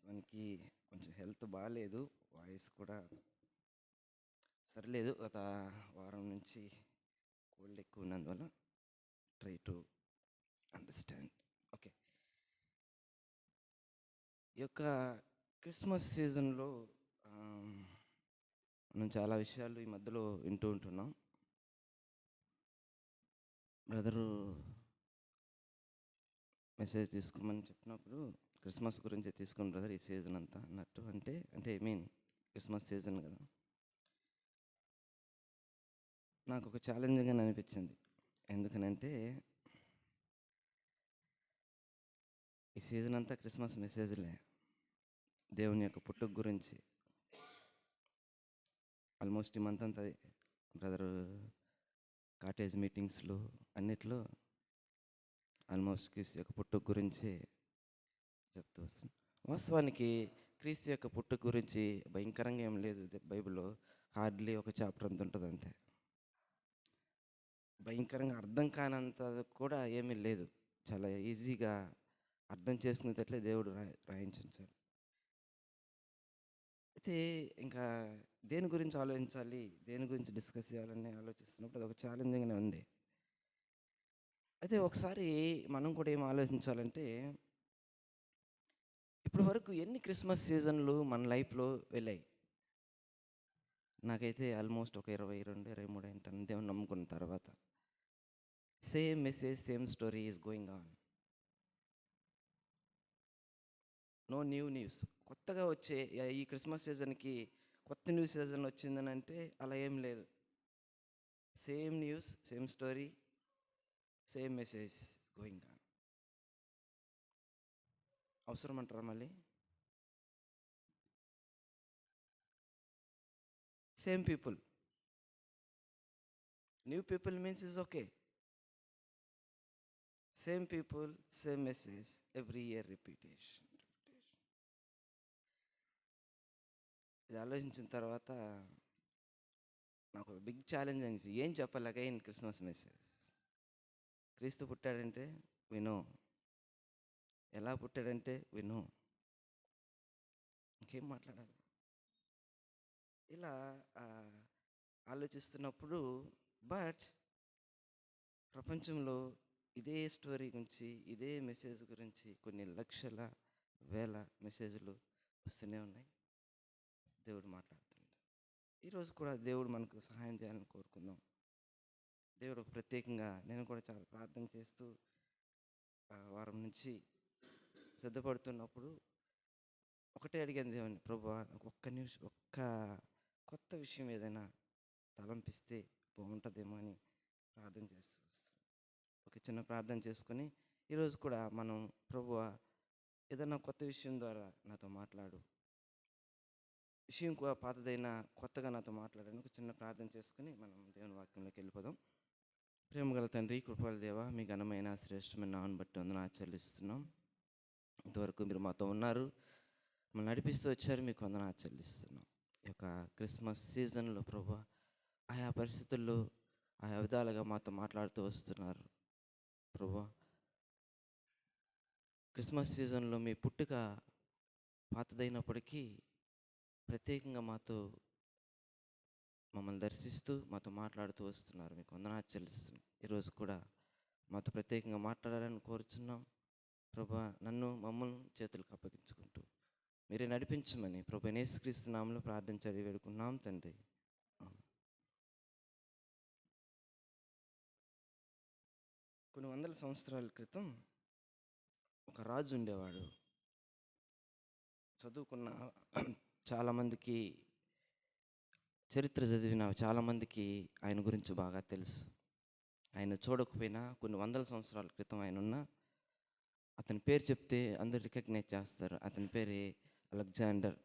వాస్తవానికి కొంచెం హెల్త్ బాగాలేదు, వాయిస్ కూడా సరిలేదు. గత వారం నుంచి కోల్డ్ ఎక్కువ ఉన్నందువల్ల ట్రై టు అండర్స్టాండ్. ఓకే, ఈ యొక్క క్రిస్మస్ సీజన్లో మనం చాలా విషయాలు ఈ మధ్యలో వింటూ ఉంటున్నాం. బ్రదరు మెసేజ్ తీసుకోమని చెప్పినప్పుడు క్రిస్మస్ గురించి తీసుకుని బ్రదర్ ఈ సీజన్ అంతా అన్నట్టు, అంటే ఐ మీన్ క్రిస్మస్ సీజన్ కదా. నాకు ఒక ఛాలెంజింగ్ అని అనిపించింది. ఎందుకనంటే ఈ సీజన్ అంతా క్రిస్మస్ మెసేజ్లే, దేవుని యొక్క పుట్టుక గురించి. ఆల్మోస్ట్ ఈ మంత్ అంతా బ్రదరు కాటేజ్ మీటింగ్స్లో అన్నిట్లో ఆల్మోస్ట్ క్రీస్తు యొక్క పుట్టుక గురించి చెప్తూ వస్తుంది. వాస్తవానికి క్రీస్తు యొక్క పుట్టుక గురించి భయంకరంగా ఏం లేదు బైబిల్లో. హార్డ్లీ ఒక చాప్టర్ అంత ఉంటుంది అంతే. భయంకరంగా అర్థం కానంత కూడా ఏమీ లేదు. చాలా ఈజీగా అర్థం చేసుకునేటట్లే దేవుడు రాయించారు. అయితే ఇంకా దేని గురించి ఆలోచించాలి, దేని గురించి డిస్కస్ చేయాలని ఆలోచిస్తున్నప్పుడు అది ఒక ఛాలెంజింగ్గానే ఉంది. అయితే ఒకసారి మనం కూడా ఏం ఆలోచించాలంటే, ఇప్పటి వరకు ఎన్ని క్రిస్మస్ సీజన్లు మన లైఫ్లో వెళ్ళాయి? నాకైతే ఆల్మోస్ట్ ఒక 22, 23 ఏంటాను దేవుని నమ్ముకున్న తర్వాత. Same message, same story is going on. No news. కొత్తగా వచ్చే ఈ క్రిస్మస్ సీజన్కి కొత్త న్యూస్ సీజన్ వచ్చిందని అంటే అలా ఏం లేదు. Same news, same story, same message going on. అవసరం అంటారా మళ్ళీ? Same people. New people means is okay. Same people, same message, every year repetition. ఇది ఆలోచించిన తర్వాత నాకు బిగ్ ఛాలెంజ్ అనిపించింది. ఏం చెప్పాలి అగైన్ క్రిస్మస్ మెసేజ్? క్రీస్తు పుట్టాడంటే వినో, ఎలా పుట్టాడంటే వినో, ఇంకేం మాట్లాడాలి? ఇలా ఆలోచిస్తున్నప్పుడు బట్ ప్రపంచంలో ఇదే స్టోరీ గురించి, ఇదే మెసేజ్ గురించి కొన్ని లక్షల వేల మెసేజ్లు వస్తూనే ఉన్నాయి. దేవుడు మాట్లాడుతున్నాడు. ఈరోజు కూడా దేవుడు మనకు సహాయం చేయాలని కోరుకుందాం. దేవుడు ప్రత్యేకంగా నేను కూడా చాలా ప్రార్థన చేస్తూ వారం నుంచి సిద్ధపడుతున్నప్పుడు ఒకటే అడిగాను దేవుని, ప్రభువా నాకు ఒక్క కొత్త విషయం ఏదైనా తలంపిస్తే బాగుంటుందేమో అని ప్రార్థన చేస్తూ వస్తాను. ఒక చిన్న ప్రార్థన చేసుకొని ఈరోజు కూడా మనం, ప్రభువా ఏదైనా కొత్త విషయం ద్వారా నాతో మాట్లాడు, విషయం పాతదైనా కొత్తగా నాతో మాట్లాడని ఒక చిన్న ప్రార్థన చేసుకుని మనం దేవుని వాక్యంలోకి వెళ్ళిపోదాం. ప్రేమగల తండ్రి, కృపల దేవ, మీ ఘనమైన శ్రేష్టమైన నామమును బట్టి వందనాలు చెల్లిస్తున్నాం. ఇంతవరకు మీరు మాతో ఉన్నారు, మమ్మల్ని నడిపిస్తూ వచ్చారు, మీకు వందనాలు చెల్లిస్తున్నాం. ఈ యొక్క క్రిస్మస్ సీజన్లో ప్రభువా ఆయా పరిస్థితుల్లో ఆయా విధాలుగా మాతో మాట్లాడుతూ వస్తున్నారు. ప్రభువా క్రిస్మస్ సీజన్లో మీ పుట్టుక పాతదైనప్పటికీ ప్రత్యేకంగా మమ్మల్ని దర్శిస్తూ మాతో మాట్లాడుతూ వస్తున్నారు, మీకు వందనాలు చెల్లిస్తున్నాం. ఈరోజు కూడా మాతో ప్రత్యేకంగా మాట్లాడాలని కోరుచున్నాం. ప్రభువా మమ్మల్ని చేతులకు అప్పగించుకుంటూ మీరే నడిపించమని ప్రభువా యేసుక్రీస్తు నామములో ప్రార్థించి వేడుకున్నాం తండ్రి. కొన్ని వందల సంవత్సరాల క్రితం ఒక రాజు ఉండేవాడు. చదువుకున్న చాలామందికి, చరిత్ర చదివిన చాలామందికి ఆయన గురించి బాగా తెలుసు. ఆయన చూడకపోయినా కొన్ని వందల సంవత్సరాల క్రితం ఆయన ఉన్న, అతని పేరు చెప్తే అందరూ రికగ్నైజ్ చేస్తారు. అతని పేరే అలెగ్జాండర్.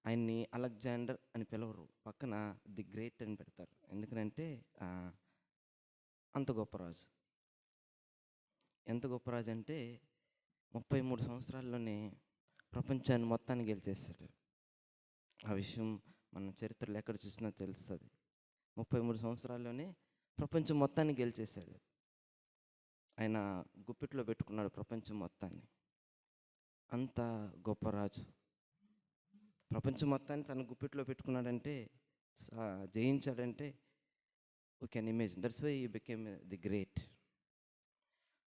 ఆయన్ని అలెగ్జాండర్ అని పిలవరు, పక్కన ది గ్రేట్ అని పెడతారు. ఎందుకంటే అంత గొప్ప రాజు. ఎంత గొప్ప రాజు అంటే 33 సంవత్సరాల్లోనే ప్రపంచాన్ని మొత్తాన్ని గెలిచేస్తాడు. ఆ విషయం మనం చరిత్రలో ఎక్కడ చూసినా తెలుస్తుంది. 33 సంవత్సరాల్లోనే ప్రపంచం మొత్తాన్ని గెలిచేశాడు. ఆయన గుప్పిట్లో పెట్టుకున్నాడు ప్రపంచం మొత్తాన్ని. అంత గొప్ప రాజు. ప్రపంచం మొత్తాన్ని తన గుప్పిట్లో పెట్టుకున్నాడంటే, జయించాడంటే we can imagine. That's why he became the great.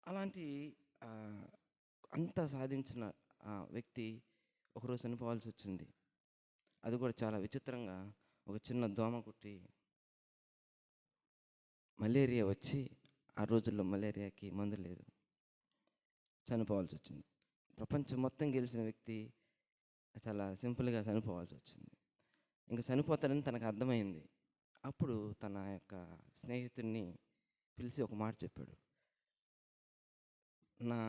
అలాంటి ఆహ్, అంతా సాధించిన వ్యక్తి ఒకరోజు చనిపోవాల్సొచ్చింది. అది కూడా చాలా విచిత్రంగా. ఒక చిన్న దోమ కుట్టి మలేరియా వచ్చి, ఆ రోజుల్లో మలేరియాకి మందు లేదు. చనిపోవాల్సొచ్చింది. ప్రపంచం మొత్తం గెలిచిన వ్యక్తి చాలా సింపుల్‌గా చనిపోవాల్సొచ్చింది. ఇంక చనిపోతాడని తనకు అర్థమైంది. అప్పుడు తన యొక్క స్నేహితుడిని పిలిచి ఒక మాట చెప్పాడు. నా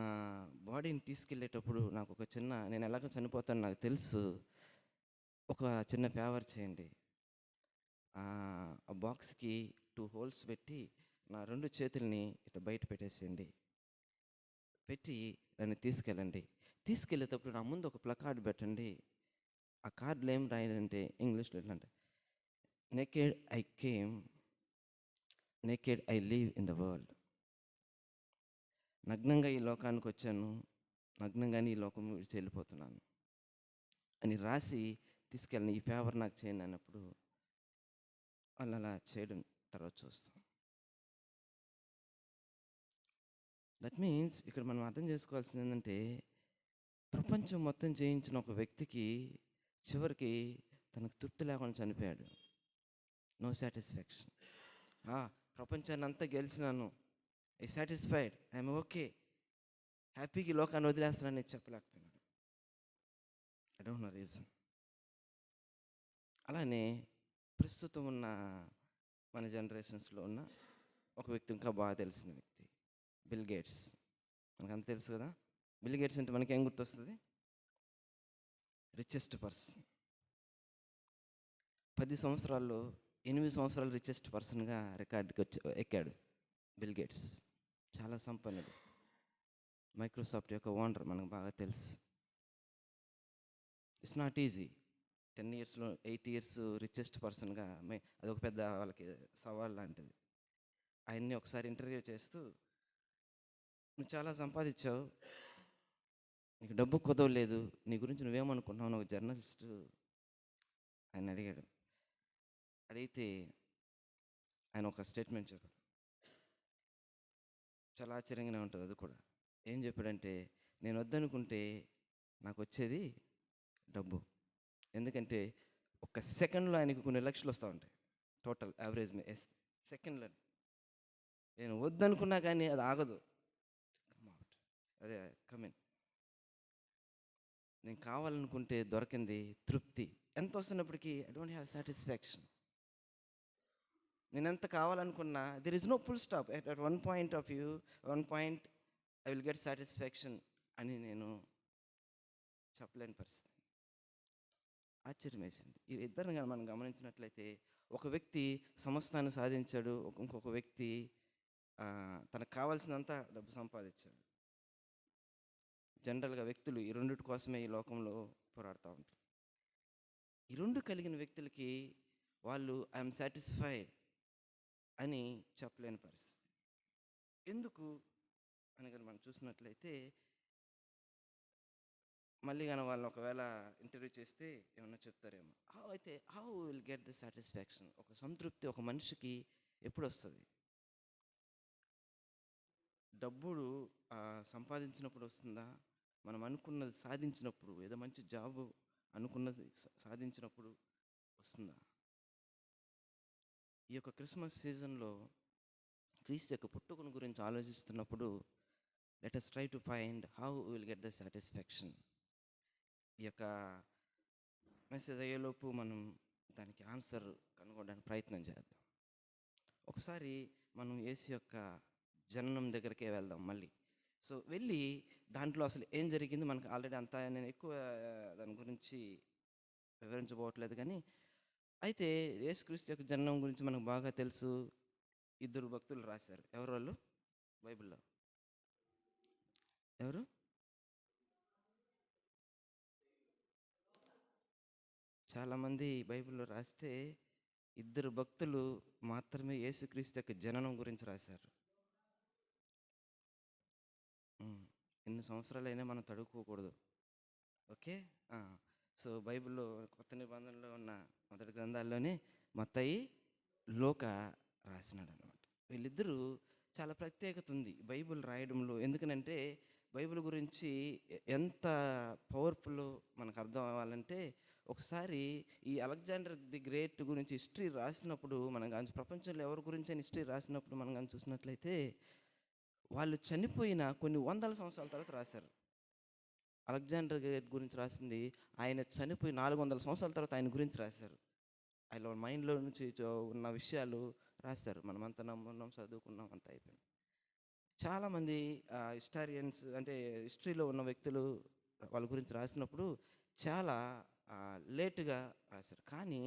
బాడీని తీసుకెళ్ళేటప్పుడు నాకొక చిన్న, నేను ఎలాగో చనిపోతానో నాకు తెలుసు. ఒక చిన్న ఫేవర్ చేయండి. ఆ బాక్స్‌కి 2 హోల్స్ పెట్టి నా 2 చేతుల్ని ఇట్లా బయట పెట్టేసేయండి. పెట్టి నన్ను తీసుకెళ్ళండి. తీసుకెళ్ళేటప్పుడు నా ముందు ఒక ప్లకార్డ్ పెట్టండి. ఆ కార్డ్‌లో ఏం రాయాలంటే ఇంగ్లీష్‌లో ఎట్లంటే, naked I came, naked I live in the world. నగ్నంగా ఈ లోకానికొచ్చాను, నగ్నంగానే ఈ లోకం విడిచి వెళ్ళిపోతున్నాను అని రాసి తీసుకెళ్ళండి. ఈ ఫేవర్ నాకు చేయండి అన్నప్పుడు వాళ్ళు అలా చేయడం తర్వాత చూస్తాం. దట్ మీన్స్ ఇక్కడ మనం అర్థం చేసుకోవాల్సింది ఏంటంటే, ప్రపంచం మొత్తం జయించిన ఒక వ్యక్తికి చివరికి తనకు తృప్తి లేకుండా చనిపోయాడు. No satisfaction. ప్రపంచాన్ని అంతా గెలిచినాను, ఐ సాటిస్ఫైడ్, ఐఎమ్ ఓకే, హ్యాపీగా ఈ లోకాన్ని వదిలేస్తున్నానని చెప్పలేకపోయినాడు. I don't know reason. అలానే ప్రస్తుతం ఉన్న మన జనరేషన్స్లో ఉన్న ఒక వ్యక్తి ఇంకా బాగా తెలిసిన వ్యక్తి, బిల్ గేట్స్. మనకంత తెలుసు కదా. బిల్ గేట్స్ అంటే మనకి ఏం గుర్తొస్తుంది? Richest person. 10 సంవత్సరాల్లో 8 సంవత్సరాలు రిచెస్ట్ పర్సన్గా రికార్డుకి ఎక్కాడు బిల్ గేట్స్. చాలా సంపన్నుడు. మైక్రోసాఫ్ట్ యొక్క ఓనర్, మనకు బాగా తెలుసు. It's not easy. 10 ఇయర్స్లో 8 ఇయర్స్ రిచెస్ట్ పర్సన్గా, అదొక పెద్ద వాళ్ళకి సవాల్ లాంటిది. ఆయన్ని ఒకసారి ఇంటర్వ్యూ చేస్తూ, నువ్వు చాలా సంపాదించావు, నీకు డబ్బు కుదవలేదు, నీ గురించి నువ్వేమనుకుంటున్నావు అని ఒక జర్నలిస్ట్ ఆయన అడిగాడు. అడిగితే ఆయన ఒక స్టేట్మెంట్ చెప్పాడు. చాలా ఆశ్చర్యంగానే ఉంటుంది అది కూడా. ఏం చెప్పాడంటే, నేను వద్దనుకుంటే నాకు వచ్చేది డబ్బు. ఎందుకంటే ఒక సెకండ్లో ఆయనకు కొన్ని లక్షలు వస్తూ ఉంటాయి. టోటల్ యావరేజ్ సెకండ్లో. నేను వద్దనుకున్నా కానీ అది ఆగదు. అదే కమిన్. నేను కావాలనుకుంటే దొరికింది తృప్తి ఎంత వస్తున్నప్పటికీ ఐ డోంట్ హ్యావ్ సాటిస్ఫాక్షన్. నేను ఎంత కావాలనుకున్నా there is no full stop. At one point I will get satisfaction అని నేను చెప్పలేని పరిస్థితి. ఆశ్చర్యం వేసింది. ఈ ఇద్దరిని కానీ మనం గమనించినట్లయితే, ఒక వ్యక్తి సమస్తాన్ని సాధించాడు, ఇంకొక వ్యక్తి తనకు కావాల్సినంత డబ్బు సంపాదించాడు. జనరల్గా వ్యక్తులు ఈ రెండిటి కోసమే ఈ లోకంలో పోరాడుతూ ఉంటారు. ఈ రెండు కలిగిన వ్యక్తులకి వాళ్ళు ఐఎమ్ సాటిస్ఫైడ్ అని చెప్పలేని పరిస్థితి. ఎందుకు అని కానీ మనం చూసినట్లయితే, మళ్ళీ కానీ వాళ్ళని ఒకవేళ ఇంటర్వ్యూ చేస్తే ఏమన్నా చెప్తారేమో. How will get the satisfaction? ఒక సంతృప్తి ఒక మనిషికి ఎప్పుడు వస్తుంది? డబ్బులు సంపాదించినప్పుడు వస్తుందా? మనం అనుకున్నది సాధించినప్పుడు, ఏదో మంచి జాబు అనుకున్నది సాధించినప్పుడు వస్తుందా? ఈ యొక్క క్రిస్మస్ సీజన్లో క్రీస్తు యొక్క పుట్టుకను గురించి ఆలోచిస్తున్నప్పుడు, let us try to find how will get the satisfaction. ఈ యొక్క మెసేజ్ అయ్యేలోపు మనం దానికి ఆన్సర్ కనుగొనడానికి ప్రయత్నం చేద్దాం. ఒకసారి మనం యేసు యొక్క జననం దగ్గరికే వెళ్దాం మళ్ళీ. సో వెళ్ళి దాంట్లో అసలు ఏం జరిగింది మనకు ఆల్రెడీ అంతా, నేను ఎక్కువ దాని గురించి వివరించబోవట్లేదు. కానీ అయితే యేసుక్రీస్తు యొక్క జననం గురించి మనకు బాగా తెలుసు. 2 భక్తులు రాశారు. ఎవరు వాళ్ళు బైబిల్లో? ఎవరు? చాలామంది బైబిల్లో రాస్తే 2 భక్తులు మాత్రమే యేసుక్రీస్తు యొక్క జననం గురించి రాశారు. ఎన్ని సంవత్సరాలైనా మనం తడుపుకోకూడదు. ఓకే. సో బైబిల్లో కొత్త నిబంధనలో ఉన్న మొదటి గ్రంథాల్లోనే మత్తయి, లూకా రాసినాడు అనమాట. వీళ్ళిద్దరూ చాలా ప్రత్యేకత ఉంది బైబిల్ రాయడంలో. ఎందుకనంటే బైబిల్ గురించి ఎంత పవర్ఫుల్ మనకు అర్థం అవ్వాలంటే, ఒకసారి ఈ అలెగ్జాండర్ ది గ్రేట్ గురించి హిస్టరీ రాసినప్పుడు, మనం కానీ ప్రపంచంలో ఎవరి గురించి అని హిస్టరీ రాసినప్పుడు మనం కానీ చూసినట్లయితే, వాళ్ళు చనిపోయిన కొన్ని వందల సంవత్సరాల తర్వాత రాశారు. అలెగ్జాండర్ గ్రేట్ గురించి రాసింది ఆయన చనిపోయి 400 సంవత్సరాల తర్వాత ఆయన గురించి రాశారు. ఆయన మైండ్లో నుంచి ఉన్న విషయాలు రాశారు. మనమంతా నమ్మున్నాం, చదువుకున్నాం, అంతా అయిపోయింది. చాలామంది హిస్టారియన్స్ అంటే హిస్టరీలో ఉన్న వ్యక్తులు వాళ్ళ గురించి రాసినప్పుడు చాలా లేటుగా రాశారు. కానీ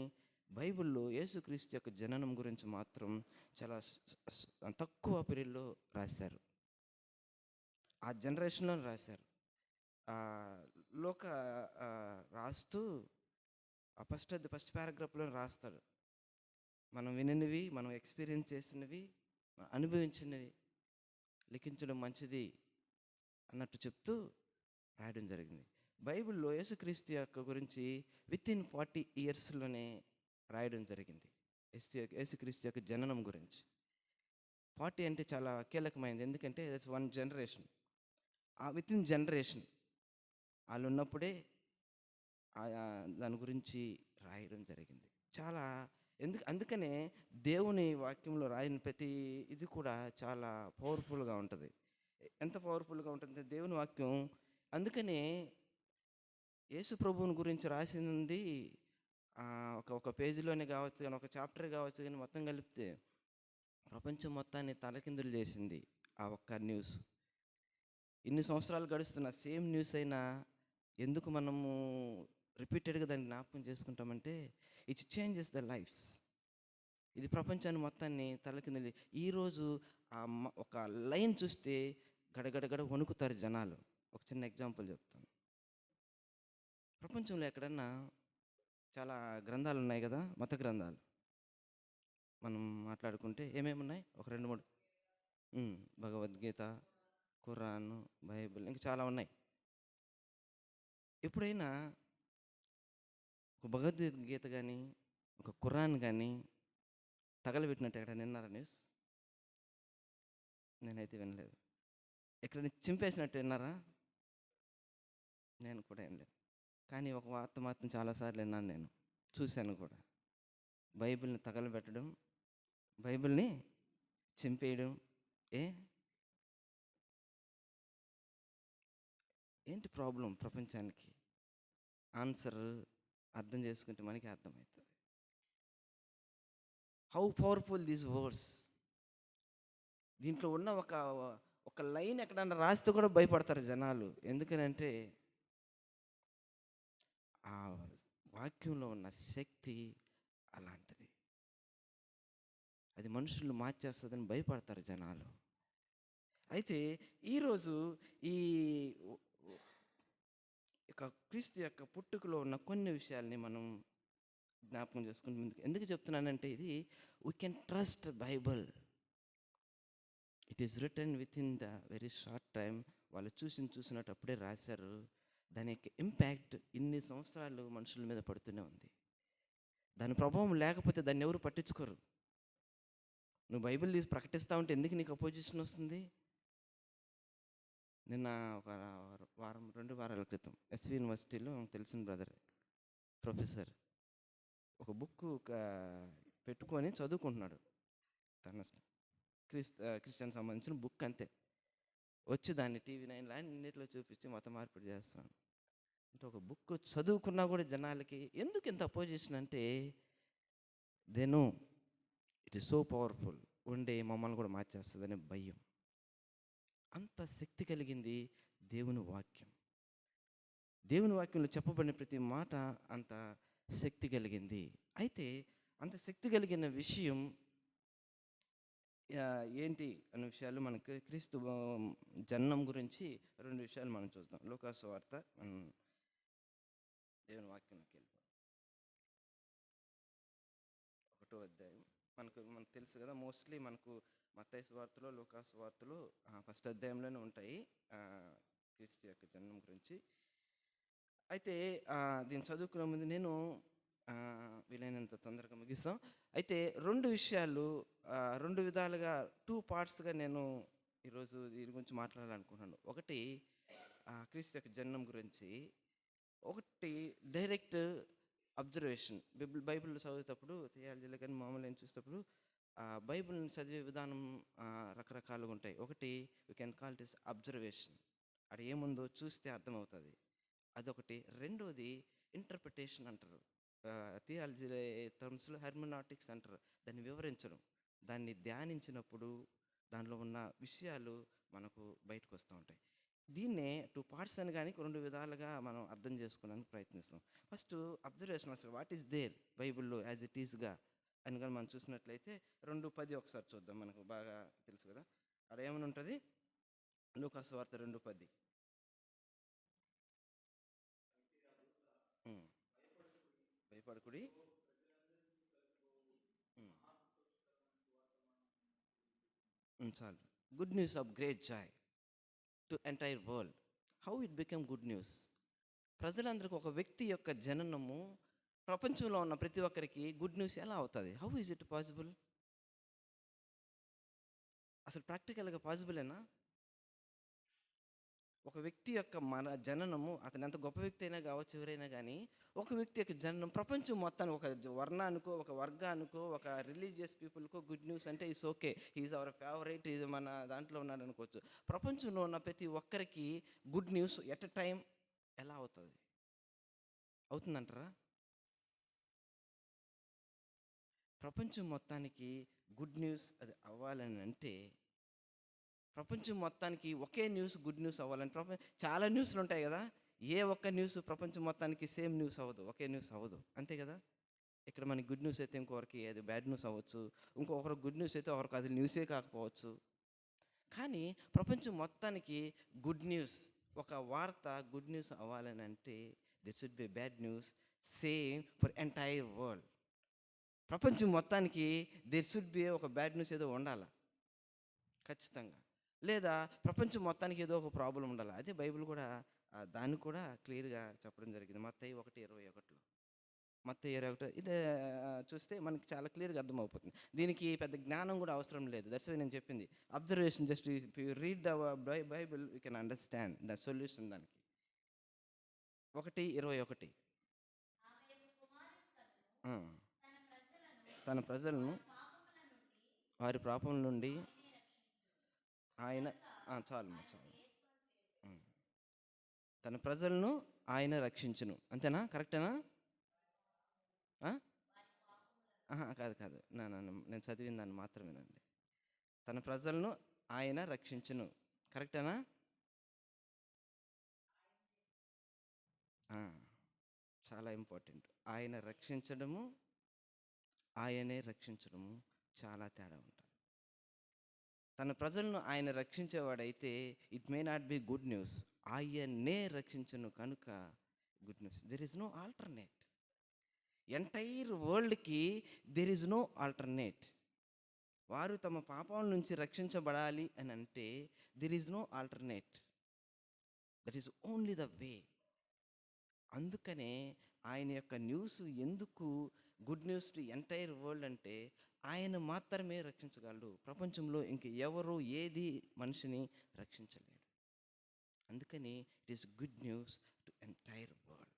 బైబిల్లో యేసుక్రీస్తు యొక్క జననం గురించి మాత్రం చాలా తక్కువ పీరియడ్లో రాశారు. ఆ జనరేషన్లో రాశారు. లోక రాస్తూ ఫస్ట్ పారాగ్రాఫ్లో రాస్తాడు. మనం వినినవి, మనం ఎక్స్పీరియన్స్ చేసినవి, అనుభవించినవి లిఖించడం మంచిది అన్నట్టు చెప్తూ రాయడం జరిగింది. బైబిల్లో యేసుక్రీస్తు యొక్క గురించి వితిన్ 40 ఇయర్స్లోనే రాయడం జరిగింది. యేసుక్రీస్తు యొక్క జననం గురించి 40 అంటే చాలా కీలకమైనది. ఎందుకంటే దట్స్ వన్ జనరేషన్. ఆ వితిన్ జనరేషన్ వాళ్ళు ఉన్నప్పుడే దాని గురించి రాయడం జరిగింది. చాలా అందుకనే దేవుని వాక్యంలో రాయని ప్రతి ఇది కూడా చాలా పవర్ఫుల్గా ఉంటుంది. ఎంత పవర్ఫుల్గా ఉంటుందంటే దేవుని వాక్యం. అందుకనే యేసు ప్రభువుని గురించి రాసింది ఒక పేజీలోనే కావచ్చు, కానీ ఒక చాప్టర్ కావచ్చు, కానీ మొత్తం కలిపితే ప్రపంచం మొత్తాన్ని తలకిందులు చేసింది ఆ ఒక్క న్యూస్. ఇన్ని సంవత్సరాలు గడుస్తున్న సేమ్ న్యూస్ అయినా ఎందుకు మనము రిపీటెడ్గా దాన్ని జ్ఞాపకం చేసుకుంటామంటే ఇట్స్ చేంజెస్ ద లైఫ్స్. ఇది ప్రపంచాన్ని మొత్తాన్ని తలకిందులు. ఈరోజు ఒక లైన్ చూస్తే గడగడగడ వణుకుతారు జనాలు. ఒక చిన్న ఎగ్జాంపుల్ చెప్తాను. ప్రపంచంలో ఎక్కడన్నా చాలా గ్రంథాలు ఉన్నాయి కదా, మత గ్రంథాలు మనం మాట్లాడుకుంటే ఏమేమి ఉన్నాయి? ఒక 2-3. భగవద్గీత, ఖురాన్, బైబిల్, ఇంకా చాలా ఉన్నాయి. ఎప్పుడైనా ఒక భగవద్గీత కానీ ఒక ఖురాన్ కానీ తగలబెట్టినట్టు ఎక్కడైనా విన్నారా న్యూస్? నేనైతే వినలేదు. ఎక్కడైనా చింపేసినట్టు విన్నారా? నేను కూడా ఏం లేదు. కానీ ఒక వార్త మాత్రం చాలాసార్లు విన్నాను, నేను చూశాను కూడా. బైబిల్ని తగలబెట్టడం, బైబిల్ని చింపేయడం. ఏంటి ప్రాబ్లం ప్రపంచానికి? ఆన్సర్ అర్థం చేసుకుంటే మనకి అర్థమవుతుంది. How powerful these words. దీంట్లో ఉన్న ఒక లైన్ ఎక్కడన్నా రాస్తే కూడా భయపడతారు జనాలు. ఎందుకనంటే ఆ వాక్యంలో ఉన్న శక్తి అలాంటిది. అది మనుషులు మార్చేస్తుందని భయపడతారు జనాలు. అయితే ఈరోజు ఈ క్రీస్తు యొక్క పుట్టుకలో ఉన్న కొన్ని విషయాల్ని మనం జ్ఞాపకం చేసుకుంటే, ఎందుకు చెప్తున్నానంటే ఇది we can trust Bible. It is return with in the very short time. వాళ్ళు చూసినట్టు అప్పుడే రాశారు. దాని యొక్క ఇంపాక్ట్ ఇన్ని సంవత్సరాలు మనుషుల మీద పడుతూనే ఉంది. దాని ప్రభావం లేకపోతే దాన్ని ఎవరు పట్టించుకోరు. నువ్వు బైబిల్ తీసి ప్రకటిస్తూ ఉంటే ఎందుకు నీకు అపోజిషన్ వస్తుంది? నిన్న ఒక 2 వారాల క్రితం ఎస్వి యూనివర్సిటీలో తెలిసిన బ్రదర్ ప్రొఫెసర్ ఒక బుక్ పెట్టుకొని చదువుకుంటున్నాడు. తన క్రిస్టియన్ సంబంధించిన బుక్ అంతే. వచ్చి దాన్ని TV9 అన్నింటిలో చూపించి మత మార్పిడి చేస్తాను అంటే, ఒక బుక్ చదువుకున్నా కూడా జనాలకి ఎందుకు ఇంత అపోజిషన్ అంటే, they know it is so powerful. ఉండే మమ్మల్ని కూడా మార్చేస్తుందనే భయం. అంత శక్తి కలిగింది దేవుని వాక్యం. దేవుని వాక్యంలో చెప్పబడిన ప్రతి మాట అంత శక్తి కలిగింది. అయితే అంత శక్తి కలిగిన విషయం ఏంటి అనే విషయాలు మనకి క్రీస్తు జననం గురించి 2 విషయాలు మనం చూద్దాం. లూకా సువార్త దేవుని వాక్యంలోకి వెళ్ళిపోతాం. 1వ అధ్యాయం. మనకు తెలుసు కదా, మోస్ట్లీ మనకు మత్తయి సువార్తలో, లూకా సువార్తలో ఫస్ట్ అధ్యాయంలోనే ఉంటాయి క్రీస్తు యొక్క జననం గురించి. అయితే దీన్ని చదువుకునే ముందు నేను వీలైనంత తొందరగా ముగిస్తాం. అయితే 2 విషయాలు 2 విధాలుగా 2 పార్ట్స్‌గా నేను ఈరోజు దీని గురించి మాట్లాడాలనుకుంటున్నాను. ఒకటి క్రీస్తు యొక్క జననం గురించి. ఒకటి డైరెక్ట్ అబ్జర్వేషన్. బైబిల్ చదివేటప్పుడు థియాలజీలో కానీ మామూలుగా నేను చూసేటప్పుడు బైబిల్‌ని చదివే విధానం రకరకాలుగా ఉంటాయి. ఒకటి you can call it is observation. అక్కడ ఏముందో చూస్తే అర్థమవుతుంది. అదొకటి. రెండోది ఇంటర్ప్రిటేషన్ అంటారు. థియాలజీ టర్మ్స్‌లో హెర్మెనాటిక్స్ అంటారు. దాన్ని వివరించడం. దాన్ని ధ్యానించినప్పుడు దానిలో ఉన్న విషయాలు మనకు బయటకు వస్తూ ఉంటాయి. దీన్నే 2 పార్ట్స్ అని గాని 2 విధాలుగా మనం అర్థం చేసుకోవడానికి ప్రయత్నిస్తాం. ఫస్ట్ అబ్జర్వేషన్, అసలు వాట్ ఈస్ దేర్ బైబిల్‌లో యాజ్ ఇట్ ఈస్‌గా అని గాని మనం చూసినట్లయితే 2:10 ఒకసారి చూద్దాం. మనకు బాగా తెలుసు కదా! అక్కడ ఏమని ఉంటుంది? లూకా సువార్త 2:10. హ్మ్. భయపడకుడి. హ్మ్. చాలు. Good news of great Joy to entire world. How it become good news? ప్రజలందరికీ ఒక వ్యక్తి యొక్క జననము ప్రపంచంలో ఉన్న ప్రతి ఒక్కరికి గుడ్ న్యూస్ ఎలా అవుతుంది? How is it possible? అసలు ప్రాక్టికల్‌గా పాసిబులేనా? ఒక వ్యక్తి యొక్క జననము, అతను ఎంత గొప్ప వ్యక్తి అయినా కావచ్చు, ఎవరైనా కానీ, ఒక వ్యక్తి యొక్క జననం ప్రపంచం మొత్తానికి, ఒక వర్ణానికో, ఒక వర్గానికో, ఒక రిలీజియస్ పీపుల్కో గుడ్ న్యూస్ అంటే it's okay, is our favourite, ఇది మన దాంట్లో ఉన్నాడు అనుకోవచ్చు. ప్రపంచంలో ఉన్న ప్రతి ఒక్కరికి good news at a time ఎలా అవుతుంది? అవుతుందంటారా? ప్రపంచం మొత్తానికి గుడ్ న్యూస్ అది అవ్వాలని అంటే, ప్రపంచం మొత్తానికి ఒకే న్యూస్ గుడ్ న్యూస్ అవ్వాలని, చాలా న్యూస్లు ఉంటాయి కదా. ఏ ఒక్క న్యూస్ ప్రపంచం మొత్తానికి సేమ్ న్యూస్ అవ్వదు, ఒకే న్యూస్ అవ్వదు, అంతే కదా. ఇక్కడ మనకి గుడ్ న్యూస్ అయితే ఇంకొకరికి అది బ్యాడ్ న్యూస్ అవ్వచ్చు, ఇంకొకరికి గుడ్ న్యూస్ అయితే ఒకరికి అది న్యూసే కాకపోవచ్చు. కానీ ప్రపంచం మొత్తానికి గుడ్ న్యూస్, ఒక వార్త గుడ్ న్యూస్ అవ్వాలని అంటే it should be bad news same for entire world. ప్రపంచం మొత్తానికి దేర్ షుడ్ బి ఒక బ్యాడ్ న్యూస్ ఏదో ఉండాలి ఖచ్చితంగా. లేదా ప్రపంచం మొత్తానికి ఏదో ఒక ప్రాబ్లం ఉండాలి. అదే బైబిల్ కూడా దాన్ని కూడా క్లియర్గా చెప్పడం జరిగింది. మత్తయి 1:21. మత్తయి 21 ఇదే చూస్తే మనకి చాలా క్లియర్గా అర్థమైపోతుంది. దీనికి పెద్ద జ్ఞానం కూడా అవసరం లేదు. దట్స్ వై నేను చెప్పింది. Observation, just if you read the Bible you can understand the solution దానికి. 1:21. తన ప్రజలను వారి పాపం నుండి ఆయన చాలు చాలు. తన ప్రజలను ఆయన రక్షించును. అంతేనా? కరెక్టేనా? కాదు కాదు, నేను చదివిన దాన్ని మాత్రమేనండి. తన ప్రజలను ఆయన రక్షించును. కరెక్టేనా? చాలా ఇంపార్టెంట్. ఆయన రక్షించడము, ఆయనే రక్షించడము చాలా తేడా ఉంటుంది. తన ప్రజలను ఆయన రక్షించేవాడైతే it may not be good news. ఆయనే రక్షించును కనుక good news. There is no alternate. Entire వరల్డ్కి దెర్ ఇస్ నో ఆల్టర్నేట్. వారు తమ పాపం నుంచి రక్షించబడాలి అని అంటే there is no alternate. That is only the way. అందుకనే ఆయన యొక్క న్యూస్ ఎందుకు good news to entire world అంటే, ఆయన మాత్రమే రక్షించగలడు. ప్రపంచంలో ఇంక ఎవరు ఏది మనిషిని రక్షించలేడు. అందుకని it is good news to entire world.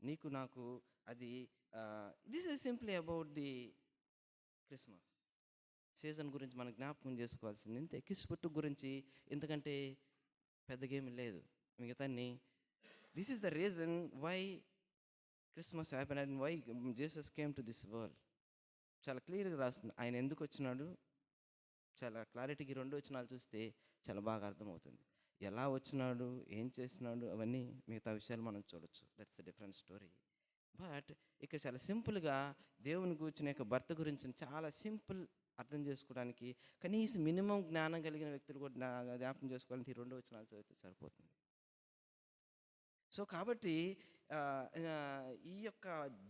నీకు నాకు అది this is simply about the Christmas season గురించి మనం జ్ఞాపకం చేసుకోవాల్సింది ఇంతే. కిస్పుట్టు గురించి ఎందుకంటే పెద్దగా ఏమి లేదు మిగతాన్ని. This is the reason why Christmas happen and why Jesus came to this world. చాలా క్లియర్గా రాస్తుంది ఆయన ఎందుకు వచ్చినాడు. చాలా క్లారిటీకి 2 వచనాలు చూస్తే చాలా బాగా అర్థమవుతుంది. ఎలా వచ్చినాడు, ఏం చేసినాడు, అవన్నీ మిగతా విషయాలు మనం చూడొచ్చు. That's a different story. But ఇక్కడ చాలా సింపుల్గా దేవుని గూర్చిన యొక్క భర్త గురించి చాలా సింపుల్ అర్థం చేసుకోవడానికి కనీసం మినిమం జ్ఞానం కలిగిన వ్యక్తులు కూడా జ్ఞాపకం చేసుకోవాలంటే ఈ 2 వచనాలు చదివితే సరిపోతుంది. సో కాబట్టి ఈ యొక్క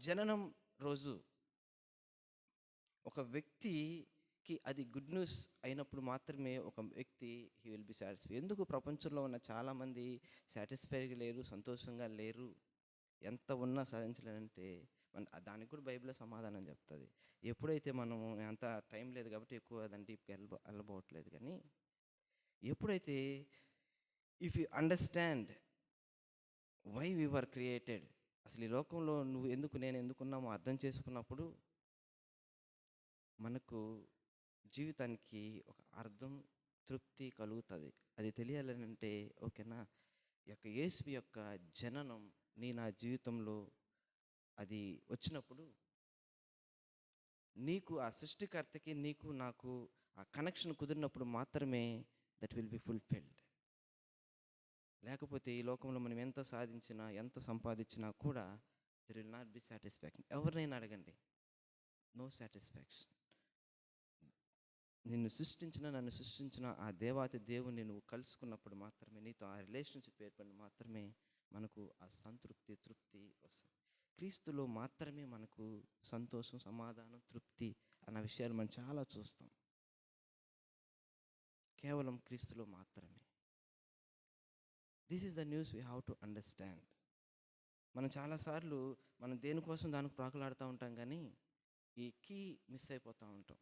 జననం రోజు ఒక వ్యక్తి అది గుడ్ న్యూస్ అయినప్పుడు మాత్రమే ఒక వ్యక్తి హీ విల్ బి సాటిస్ఫై. ఎందుకు ప్రపంచంలో ఉన్న చాలామంది సాటిస్ఫైగా లేరు, సంతోషంగా లేరు, ఎంత ఉన్నా సాధించలేనంటే దానికి కూడా బైబిల్లో సమాధానం చెప్తుంది. ఎప్పుడైతే మనము అంత టైం లేదు కాబట్టి ఎక్కువ దాని డీప్గా వెళ్ళబోవట్లేదు, కానీ ఎప్పుడైతే if you understand why we were created, అసలు ఈ లోకంలో నువ్వు ఎందుకు నేను ఎందుకున్నామో అర్థం చేసుకున్నప్పుడు మనకు జీవితానికి ఒక అర్థం, తృప్తి కలుగుతుంది. అది తెలియాలంటే ఓకేనా, యేసు యొక్క జననం నా జీవితంలో అది వచ్చినప్పుడు నీకు ఆ సృష్టికర్తకి నీకు నాకు ఆ కనెక్షన్ కుదిరినప్పుడు మాత్రమే దట్ విల్ బి ఫుల్ఫిల్డ్. లేకపోతే ఈ లోకంలో మనం ఎంత సాధించినా ఎంత సంపాదించినా కూడా there will not be satisfaction. ఎవరినైనా అడగండి, నో సాటిస్ఫాక్షన్. నన్ను సృష్టించిన ఆ దేవాతి దేవుని నువ్వు కలుసుకున్నప్పుడు మాత్రమే, నీతో ఆ రిలేషన్షిప్ ఏర్పడిన మాత్రమే మనకు ఆ సంతృప్తి, తృప్తి వస్తుంది. క్రీస్తులో మాత్రమే మనకు సంతోషం, సమాధానం, తృప్తి అన్న విషయాలు మనం చాలా చూస్తాం. కేవలం క్రీస్తులో మాత్రమే. This is the news we have to understand. మనం చాలాసార్లు మనం దేనికోసం దానికి ప్రాకులాడుతూ ఉంటాం, కానీ ఈ కీ మిస్ అయిపోతూ ఉంటాం.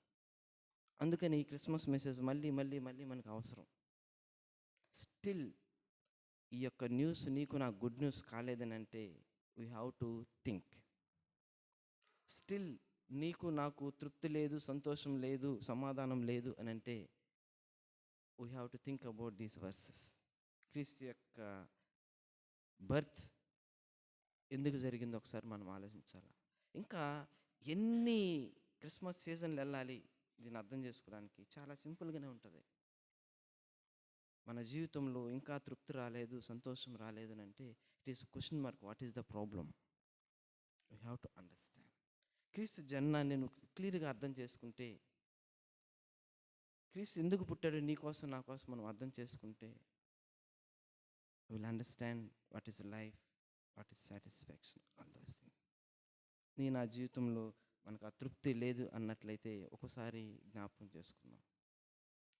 అందుకని ఈ క్రిస్మస్ మెసేజ్ మళ్ళీ మళ్ళీ మళ్ళీ మనకు అవసరం. స్టిల్ ఈ యొక్క న్యూస్ నీకు నాకు గుడ్ న్యూస్ కాలేదని అంటే we have to think. Still నీకు నాకు తృప్తి లేదు, సంతోషం లేదు, సమాధానం లేదు అని అంటే we have to think about these versus. క్రీస్తు యొక్క బర్త్ ఎందుకు జరిగిందో ఒకసారి మనం ఆలోచించాలి. ఇంకా ఎన్ని క్రిస్మస్ సీజన్లు వెళ్ళాలి దీన్ని అర్థం చేసుకోవడానికి? చాలా సింపుల్గానే ఉంటుంది. మన జీవితంలో ఇంకా తృప్తి రాలేదు, సంతోషం రాలేదు అని అంటే it is question mark. What is the problem? We have to understand. క్రీస్తు జననాన్ని నువ్వు క్లియర్గా అర్థం చేసుకుంటే, క్రీస్తు ఎందుకు పుట్టాడు నీ కోసం నా కోసం మనం అర్థం చేసుకుంటే will understand what is life, what is satisfaction, all those things. నా జీవితంలో మనకు ఆ తృప్తి లేదు అన్నట్లయితే ఒకసారి జ్ఞాపకం చేసుకుందాం.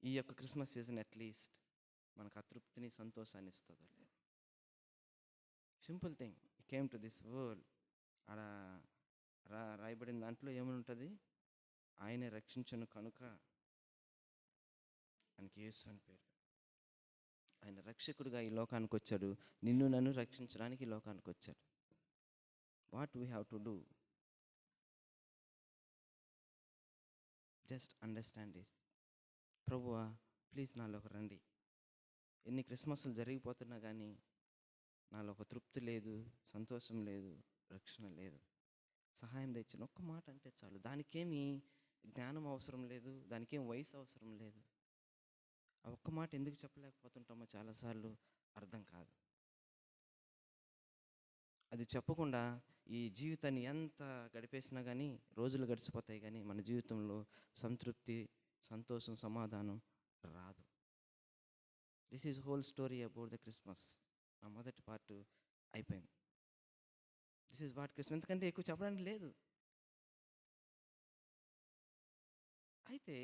ఈ యొక్క క్రిస్మస్ సీజన్ అట్లీస్ట్ మనకు ఆ తృప్తిని, సంతోషాన్ని ఇస్తుందో లేదు. సింపుల్ థింగ్, ఈ కేమ్ టు దిస్ వరల్డ్. ఆడ రాయబడిన దాంట్లో ఏమని ఉంటుంది? ఆయనే రక్షించను కనుక ఆయనకి యేసు అని పేరు. ఆయన రక్షకుడిగా ఈ లోకానికి వచ్చాడు, నిన్ను నన్ను రక్షించడానికి ఈ లోకానికి వచ్చాడు. What we have to do? Just understand it. ప్రభువా ప్లీజ్ నాలోకి రండి. ఎన్ని క్రిస్మస్లు జరిగిపోతున్నా కానీ నాలో ఒక తృప్తి లేదు, సంతోషం లేదు, రక్షణ లేదు. సహాయం తెచ్చిన ఒక్క మాట అంటే చాలు. దానికేమి జ్ఞానం అవసరం లేదు, దానికేం వయసు అవసరం లేదు. ఆ ఒక్క మాట ఎందుకు చెప్పలేకపోతుంటామో చాలాసార్లు అర్థం కాదు. అది చెప్పకుండా ఈ జీవితాన్ని ఎంత గడిపేసినా కానీ రోజులు గడిచిపోతాయి, కానీ మన జీవితంలో సంతృప్తి, సంతోషం, సమాధానం రాదు. This is whole story about the Christmas. నా మొదటి పార్ట్ అయిపోయింది. This is what Christmas. ఎందుకంటే ఎక్కువ చెప్పడానికి లేదు. అయితే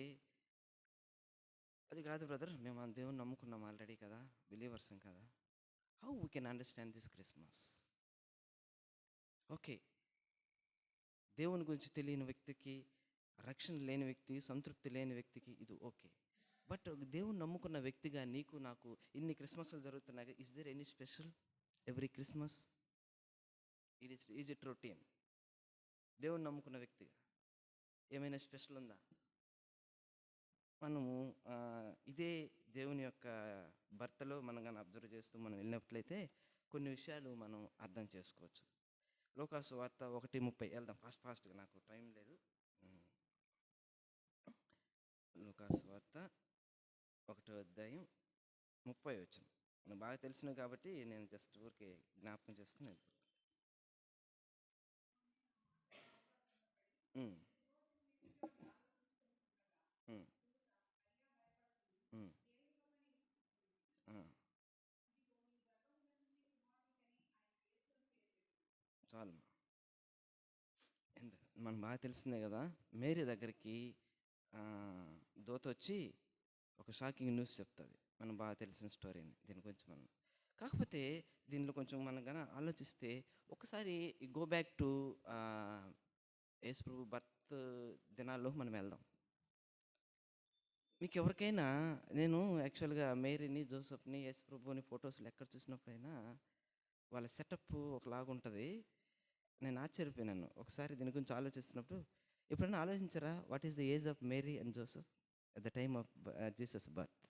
అది కాదు బ్రదర్, మేము ఆ దేవుని నమ్ముకున్నాం ఆల్రెడీ కదా, బిలీవర్సం కదా, how we can understand this Christmas? Okay, దేవుని గురించి తెలియని వ్యక్తికి, రక్షణ లేని వ్యక్తి, సంతృప్తి లేని వ్యక్తికి ఇది ఓకే. బట్ దేవుని నమ్ముకున్న వ్యక్తిగా నీకు నాకు ఇన్ని క్రిస్మస్లు జరుగుతున్నాయి. Is there any special every Christmas? Is it routine? దేవుని నమ్ముకున్న వ్యక్తిగా ఏమైనా స్పెషల్ ఉందా? మనము ఇదే దేవుని యొక్క భర్తలో మనం కానీ అబ్జర్వ్ చేస్తూ మనం వెళ్ళినట్లయితే కొన్ని విషయాలు మనం అర్థం చేసుకోవచ్చు. లోకాసు వార్త 1:30 వెళ్దాం ఫాస్ట్గా, నాకు టైం లేదు. లోకాసు వార్త 1:30 మనకు బాగా తెలిసినవి కాబట్టి నేను జస్ట్ ఊరికే జ్ఞాపకం చేసుకుని వెళ్తాను. చాలు, మనకు బాగా తెలిసిందే కదా. మేరీ దగ్గరికి దూతొచ్చి ఒక షాకింగ్ న్యూస్ చెప్తుంది. మనం బాగా తెలిసిన స్టోరీని. దీని గురించి మనం కాకపోతే దీనిలో కొంచెం మనం గన ఆలోచిస్తే ఒకసారి గో బ్యాక్ టు యేసుప్రభు బర్త్ దినాల్లోకి మనం వెళ్దాం. మీకు ఎవరికైనా నేను యాక్చువల్‌గా మేరీని, జోసెఫ్‌ని, యేసుప్రభుని ఫోటోస్‌లో ఎక్కడ చూసినప్పుడైనా వాళ్ళ సెటప్ ఒకలాగుంటది. నేను ఆశ్చర్యపోయినాను. ఒకసారి దీని గురించి ఆలోచిస్తున్నప్పుడు ఎప్పుడైనా ఆలోచించారా? What is the age of Mary and Joseph at the time of Jesus birth?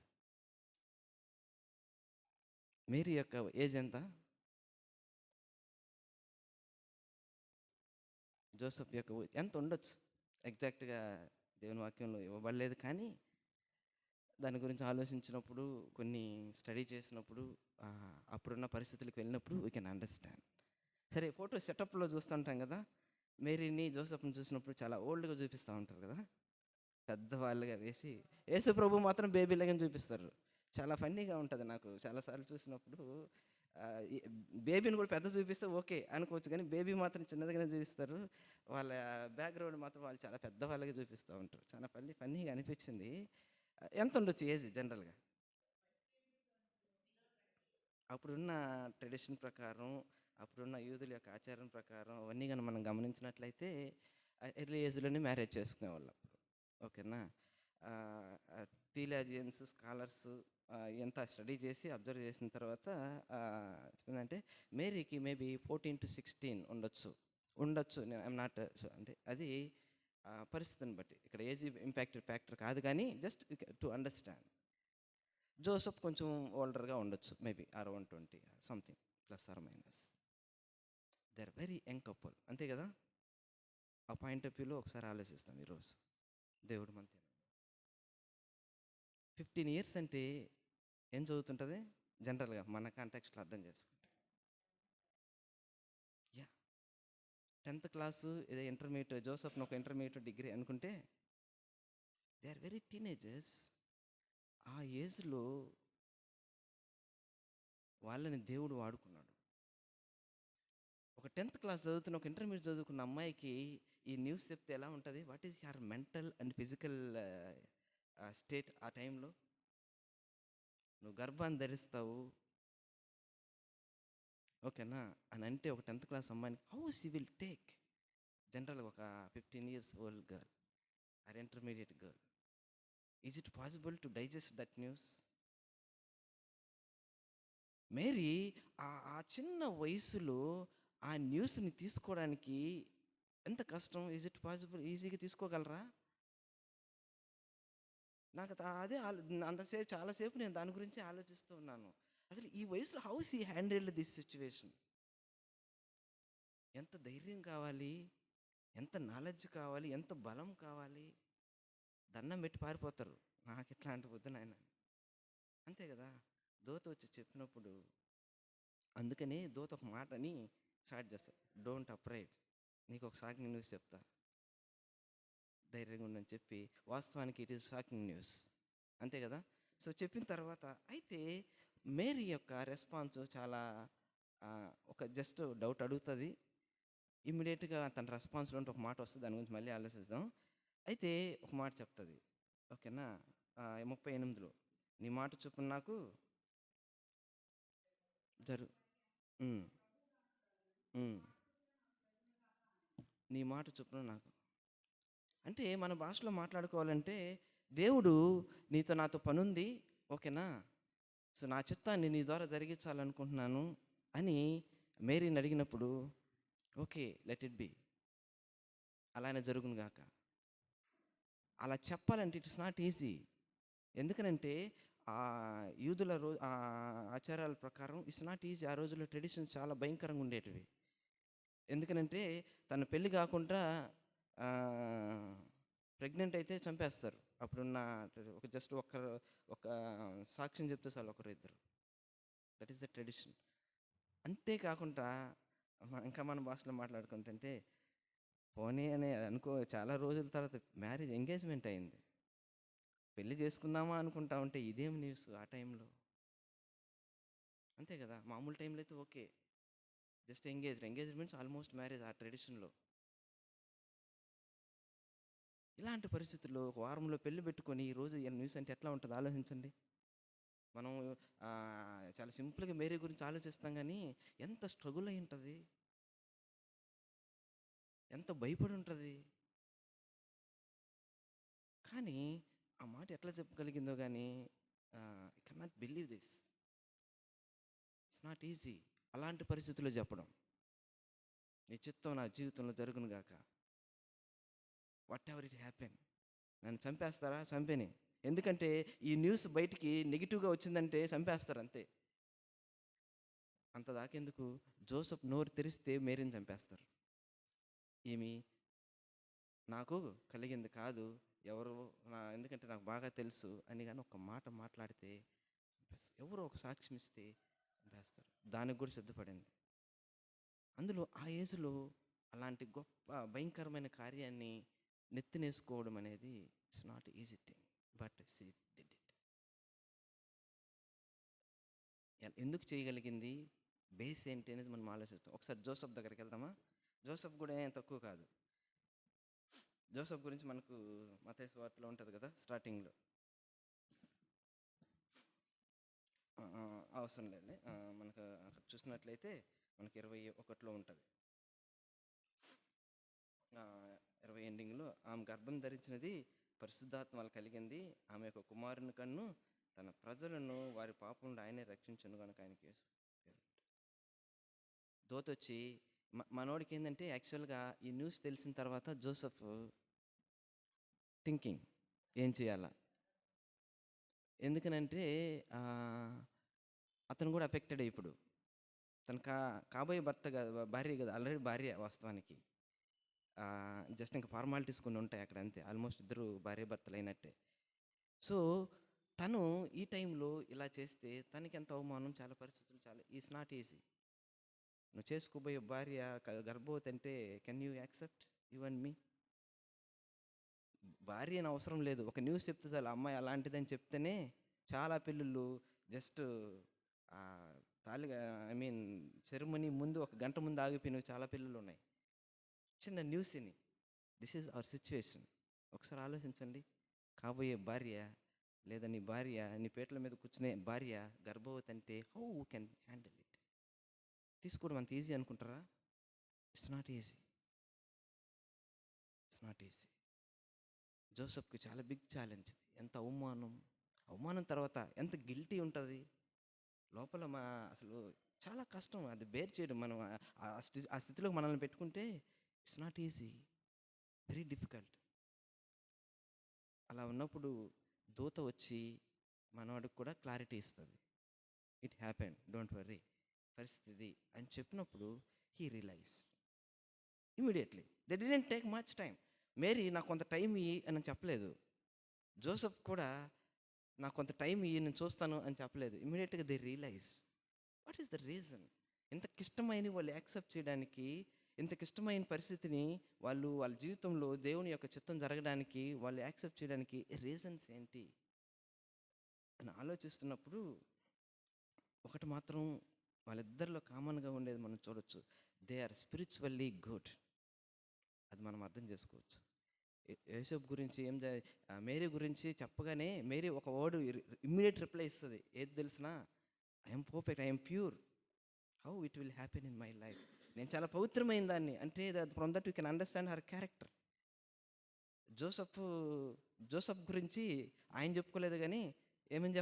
Mary యొక్క ఏజ్ ఎంత? జోసెఫ్ యొక్క ఎంత ఉండొచ్చు? ఎగ్జాక్ట్‌గా దేవుని వాక్యంలో ఇవ్వబడలేదు కానీ, దాని గురించి ఆలోచించినప్పుడు, కొన్ని స్టడీ చేసినప్పుడు, అప్పుడున్న పరిస్థితులకు వెళ్ళినప్పుడు వీ కెన్ అండర్‌స్టాండ్. సరే ఫోటో సెటప్‌లో చూస్తుంటాం కదా! మేరీని, జోసెఫ్‌ని చూసినప్పుడు చాలా ఓల్డ్‌గా చూపిస్తా ఉంటారు కదా! పెద్దవాళ్ళుగా వేసి, యేసు ప్రభు మాత్రం బేబీలాగానే చూపిస్తారు. చాలా ఫన్నీగా ఉంటది నాకు. చాలా సార్లు చూసినప్పుడు ఈ బేబీని కూడా పెద్ద చూపిస్తే ఓకే అనుకోవచ్చు కానీ, బేబీ మాత్రం చిన్నదిగానే చూపిస్తారు. వాళ్ళ బ్యాక్‌గ్రౌండ్ మాత్రం వాళ్ళు చాలా పెద్దవాళ్ళుగా చూపిస్తూ ఉంటారు. చాలా ఫన్నీగా అనిపించింది. ఎంత ఉండొచ్చు ఏజ్ జనరల్‌గా? అప్పుడున్న ట్రెడిషన్ ప్రకారం, అప్పుడున్న యూదుల యొక్క ఆచారం ప్రకారం అవన్నీ గాని మనం గమనించినట్లయితే ఎర్లీ ఏజ్‌లోనే మ్యారేజ్ చేసుకునేవాళ్ళు. ఓకేనా? థియాలజియన్స్, స్కాలర్స్ ఎంత స్టడీ చేసి అబ్జర్వ్ చేసిన తర్వాత చెప్పిందంటే మేరీకి మేబీ 14-16 ఉండొచ్చు. ఉండొచ్చు. I'm not sure. అంటే అది పరిస్థితిని బట్టి. ఇక్కడ ఏజ్ ఇంపాక్ట్ ఫ్యాక్టర్ కాదు కానీ జస్ట్ టు అండర్‌స్టాండ్. జోసెఫ్ కొంచెం ఓల్డర్‌గా ఉండొచ్చు. Maybe around 20 something plus or minus. They are very young couple. అంతే కదా! ఆ పాయింట్ ఆఫ్ వ్యూలో ఒకసారి ఆలోచిస్తాం ఈరోజు. దేవుడు మనతో 15 ఇయర్స్ అంటే ఏం చదువుతుంటది? జనరల్‌గా మన కాంటెక్స్ట్‌లో అర్థం చేసుకుంటే. యాహ్! 10థ్ క్లాసు ఏదో ఇంటర్మీడియేట్ జోసెఫ్‌ని ఒక ఇంటర్మీడియేట్, డిగ్రీ అనుకుంటే దే ఆర్ వెరీ టీనేజర్స్. ఆ ఏజ్‌లో వాళ్ళని దేవుడు వాడుకున్నాడు. ఒక 10థ్ క్లాస్ చదువుతున్న, ఒక ఇంటర్మీడియేట్ చదువుకున్న అమ్మాయికి ఈ న్యూస్ చెప్తే ఎలా ఉంటది? What is her mental and physical state ఆ టైంలో? నువ్వు గర్భాన్ని ధరిస్తావు, ఓకేనా? అని అంటే ఒక 10థ్ క్లాస్ అమ్మాయిని హౌ షీ విల్ టేక్? జనరల్‌గా ఒక 15 years old girl or intermediate girl. Is it possible to digest that news? Mary ఆ చిన్న వయసులో ఆ న్యూస్‌ని తీసుకోవడానికి ఎంత కష్టం? Is it possible? ఈజీగా తీసుకోగలరా? నాకు అదే అంతసేపు చాలా సేపు నేను దాని గురించే ఆలోచిస్తూ ఉన్నాను. అసలు ఈ వయసులో how she handled this situation? ఎంత ధైర్యం కావాలి? ఎంత నాలెడ్జ్ కావాలి? ఎంత బలం కావాలి? దండం పెట్టి పారిపోతారు. నాకు ఇట్లాంటి వద్దు నాయన. అంతే కదా! దూత వచ్చి చెప్పినప్పుడు, అందుకని దూత ఒక మాటని స్టార్ట్ చేస్తాడు. Don't afraid. నీకు ఒక షాకింగ్ న్యూస్ చెప్తా. ధైర్యంగా ఉండని చెప్పి, వాస్తవానికి ఇట్ ఈస్ షాకింగ్ న్యూస్. అంతే కదా! సో చెప్పిన తర్వాత అయితే మేరీ యొక్క రెస్పాన్స్ చాలా ఒక జస్ట్ డౌట్ అడుగుతుంది. ఇమ్మీడియట్‌గా తన రెస్పాన్స్‌లో ఉంటే ఒక మాట వస్తది. దాని గురించి మళ్ళీ ఆలోచిద్దాం. అయితే ఒక మాట చెప్తది. ఓకేనా? 38లో నీ మాట చొప్పున నాకు జరు హ్మ్. హ్మ్. నీ మాట చొప్పున నాకు. అంటే మన భాషలో మాట్లాడుకోవాలంటే, దేవుడు నీతో నాతో పనుంది. ఓకేనా? సో నా చిత్తాన్ని నీ ద్వారా జరిగించాలనుకుంటున్నాను అని మేరీని అడిగినప్పుడు, ఓకే లెట్ ఇట్ బి. అలానే జరుగును గాక. అలా చెప్పాలంటే ఇట్స్ నాట్ ఈజీ. ఎందుకనంటే యూదుల ఆచారాల ప్రకారం ఇట్స్ నాట్ ఈజీ. ఆ రోజుల్లో ట్రెడిషన్స్ చాలా భయంకరంగా ఉండేటివి. ఎందుకనంటే తన పెళ్లి కాకుండా ప్రెగ్నెంట్ అయితే చంపేస్తారు. అప్పుడున్న ఒక జస్ట్ ఒక సాక్ష్యం చెప్తే చాలు, ఒకరు ఇద్దరు. That is the tradition. అంతేకాకుండా ఇంకా మన భాషలో మాట్లాడుకుంటుంటే, పోనీ అని అనుకో చాలా రోజుల తర్వాత మ్యారేజ్ ఎంగేజ్మెంట్ అయింది. పెళ్లి చేసుకుందామా అనుకుంటా ఉంటే ఇదేం న్యూస్ ఆ టైంలో. అంతే కదా! మామూలు టైంలో అయితే okay. Just engaged. Engagements almost marriage ఆ ట్రెడిషన్‌లో. ఇలాంటి పరిస్థితుల్లో ఒక వారంలో పెళ్లి పెట్టుకొని ఈరోజు ఈ న్యూస్ అంటే ఎట్లా ఉంటుంది ఆలోచించండి. మనం చాలా సింపుల్గా మేరీ గురించి ఆలోచిస్తాం కానీ ఎంత స్ట్రగుల్ అయి ఉంటుంది, ఎంత భయపడి ఉంటుంది. కానీ ఆ మాట ఎట్లా చెప్పగలిగిందో కానీ I cannot believe this. It's not easy అలాంటి పరిస్థితుల్లో చెప్పడం. నీ చిత్తం నా జీవితంలో జరుగును గాక, వాట్ ఎవర్ ఇట్ హ్యాపెన్. నన్ను చంపేస్తారా, చంపేని. ఎందుకంటే ఈ న్యూస్ బయటికి నెగిటివ్గా వచ్చిందంటే చంపేస్తారు అంతే. అంత దాకెందుకు, జోసెఫ్ నోరు తెరిస్తే మేరీని చంపేస్తారు. ఏమి నాకు కలిగింది కాదు, ఎవరు ఎందుకంటే నాకు బాగా తెలుసు అని కానీ ఒక మాట మాట్లాడితే చంపేస్తారు. ఎవరో ఒక సాక్ష్యం ఇస్తే చంపేస్తారు. దానికి కూడా సిద్ధపడింది. అందులో ఆ ఏజ్లో అలాంటి గొప్ప భయంకరమైన కార్యాన్ని నెత్తినేసుకోవడం అనేది it's not easy thing, but she did it. ఎందుకు చేయగలిగింది, బేస్ ఏంటి అనేది మనం ఆలోచిస్తాం. ఒకసారి జోసెఫ్ దగ్గరికి వెళ్దామా. జోసెఫ్ కూడా ఏం తక్కువ కాదు. జోసెఫ్ గురించి మనకు మత్తయి సువార్తలో ఉంటుంది కదా, స్టార్టింగ్లో. అవసరం లేదు, మనకు అక్కడ చూసినట్లయితే మనకి 21లో ఉంటుంది. 20 ఎండింగ్లో, ఆమె గర్భం ధరించినది పరిశుద్ధాత్మ వల్ల కలిగింది, ఆమె యొక్క కుమారుని కన్ను తన ప్రజలను వారి పాపం నుండి ఆయనే రక్షించను కనుక ఆయనకి యేసు పేరు. దోతొచ్చి మనోడికి ఏంటంటే యాక్చువల్గా ఈ న్యూస్ తెలిసిన తర్వాత జోసెఫ్ థింకింగ్ ఏం చేయాలా. ఎందుకనంటే అతను కూడా అఫెక్టెడ్. ఇప్పుడు తన కాబోయే భర్త కదా, భార్య కదా, ఆల్రెడీ భార్య వాస్తవానికి. జస్ట్ ఇంకా ఫార్మాలిటీస్ కొన్ని ఉంటాయి అక్కడ అంతే. ఆల్మోస్ట్ ఇద్దరు భార్య భర్తలు అయినట్టే. సో తను ఈ టైంలో ఇలా చేస్తే తనకి ఎంత అవమానం. చాలా పరిస్థితులు చాలా ఈస్ నాట్ ఈజీ. నువ్వు చేసుకోబోయే భార్య గర్భవతి అంటే can you accept you and me? భార్య అని అవసరం లేదు, ఒక న్యూస్ చెప్తే చాలు అమ్మాయి అలాంటిదని చెప్తేనే చాలా పెళ్ళిళ్ళు జస్ట్ తాళిగా సెరమనీ ముందు 1 గంట ముందు ఆగిపోయినవి చాలా పెళ్ళిళ్ళు ఉన్నాయి. చిన్న న్యూస్ అని. This is our situation. ఒకసారి ఆలోచించండి. కాబోయే భార్య లేదా నీ భార్య, నీ పేటల మీద కూర్చునే భార్య గర్భవతి అంటే హౌ కెన్ హ్యాండిల్ ఇట్? తీసుకోవడం అంత ఈజీ అనుకుంటారా? It's not easy. It's not easy. జోసెఫ్కి చాలా బిగ్ ఛాలెంజ్. ఎంత అవమానం తర్వాత ఎంత గిల్టీ ఉంటుంది లోపల. అసలు చాలా కష్టం అది బేర్ చేయడం. మనం ఆ స్థితిలో మనల్ని పెట్టుకుంటే it's not easy, very difficult. అలా ఉన్నప్పుడు దూత వచ్చి మనవాడికి కూడా క్లారిటీ ఇస్తుంది. ఇట్ హ్యాపెన్, డోంట్ వర్రీ, పరిస్థితి అని చెప్పినప్పుడు he realize immediately. They didn't take much time. Mary నాకు కొంత టైం ఇయ్యి అని చెప్పలేదు. జోసెఫ్ కూడా నాకు కొంత టైం ఇయ్యి నేను చూస్తాను అని చెప్పలేదు. ఇమీడియట్గా they realize what is the reason. ఇంత క్లిష్టమైన వాళ్ళు యాక్సెప్ట్ చేయడానికి, ఇంత క్లిష్టమైన పరిస్థితిని వాళ్ళు వాళ్ళ జీవితంలో దేవుని యొక్క చిత్తం జరగడానికి వాళ్ళు యాక్సెప్ట్ చేయడానికి రీజన్స్ ఏంటి అని ఆలోచిస్తున్నప్పుడు ఒకటి మాత్రం వాళ్ళిద్దరిలో కామన్గా ఉండేది మనం చూడొచ్చు. They are spiritually good. అది మనం అర్థం చేసుకోవచ్చు. యేసప్ గురించి మేరీ గురించి చెప్పగానే మేరీ ఒక వర్డ్ ఇమ్మీడియట్ రిప్లై ఇస్తుంది. ఏది తెలిసినా, I'm perfect, I'm pure, how it will happen in my life. నేను చాలా పవిత్రమైన దాన్ని అంటే from that you can understand her character. Joseph గురించి ఆయన చెప్పుకోలేదు కానీ ఏమని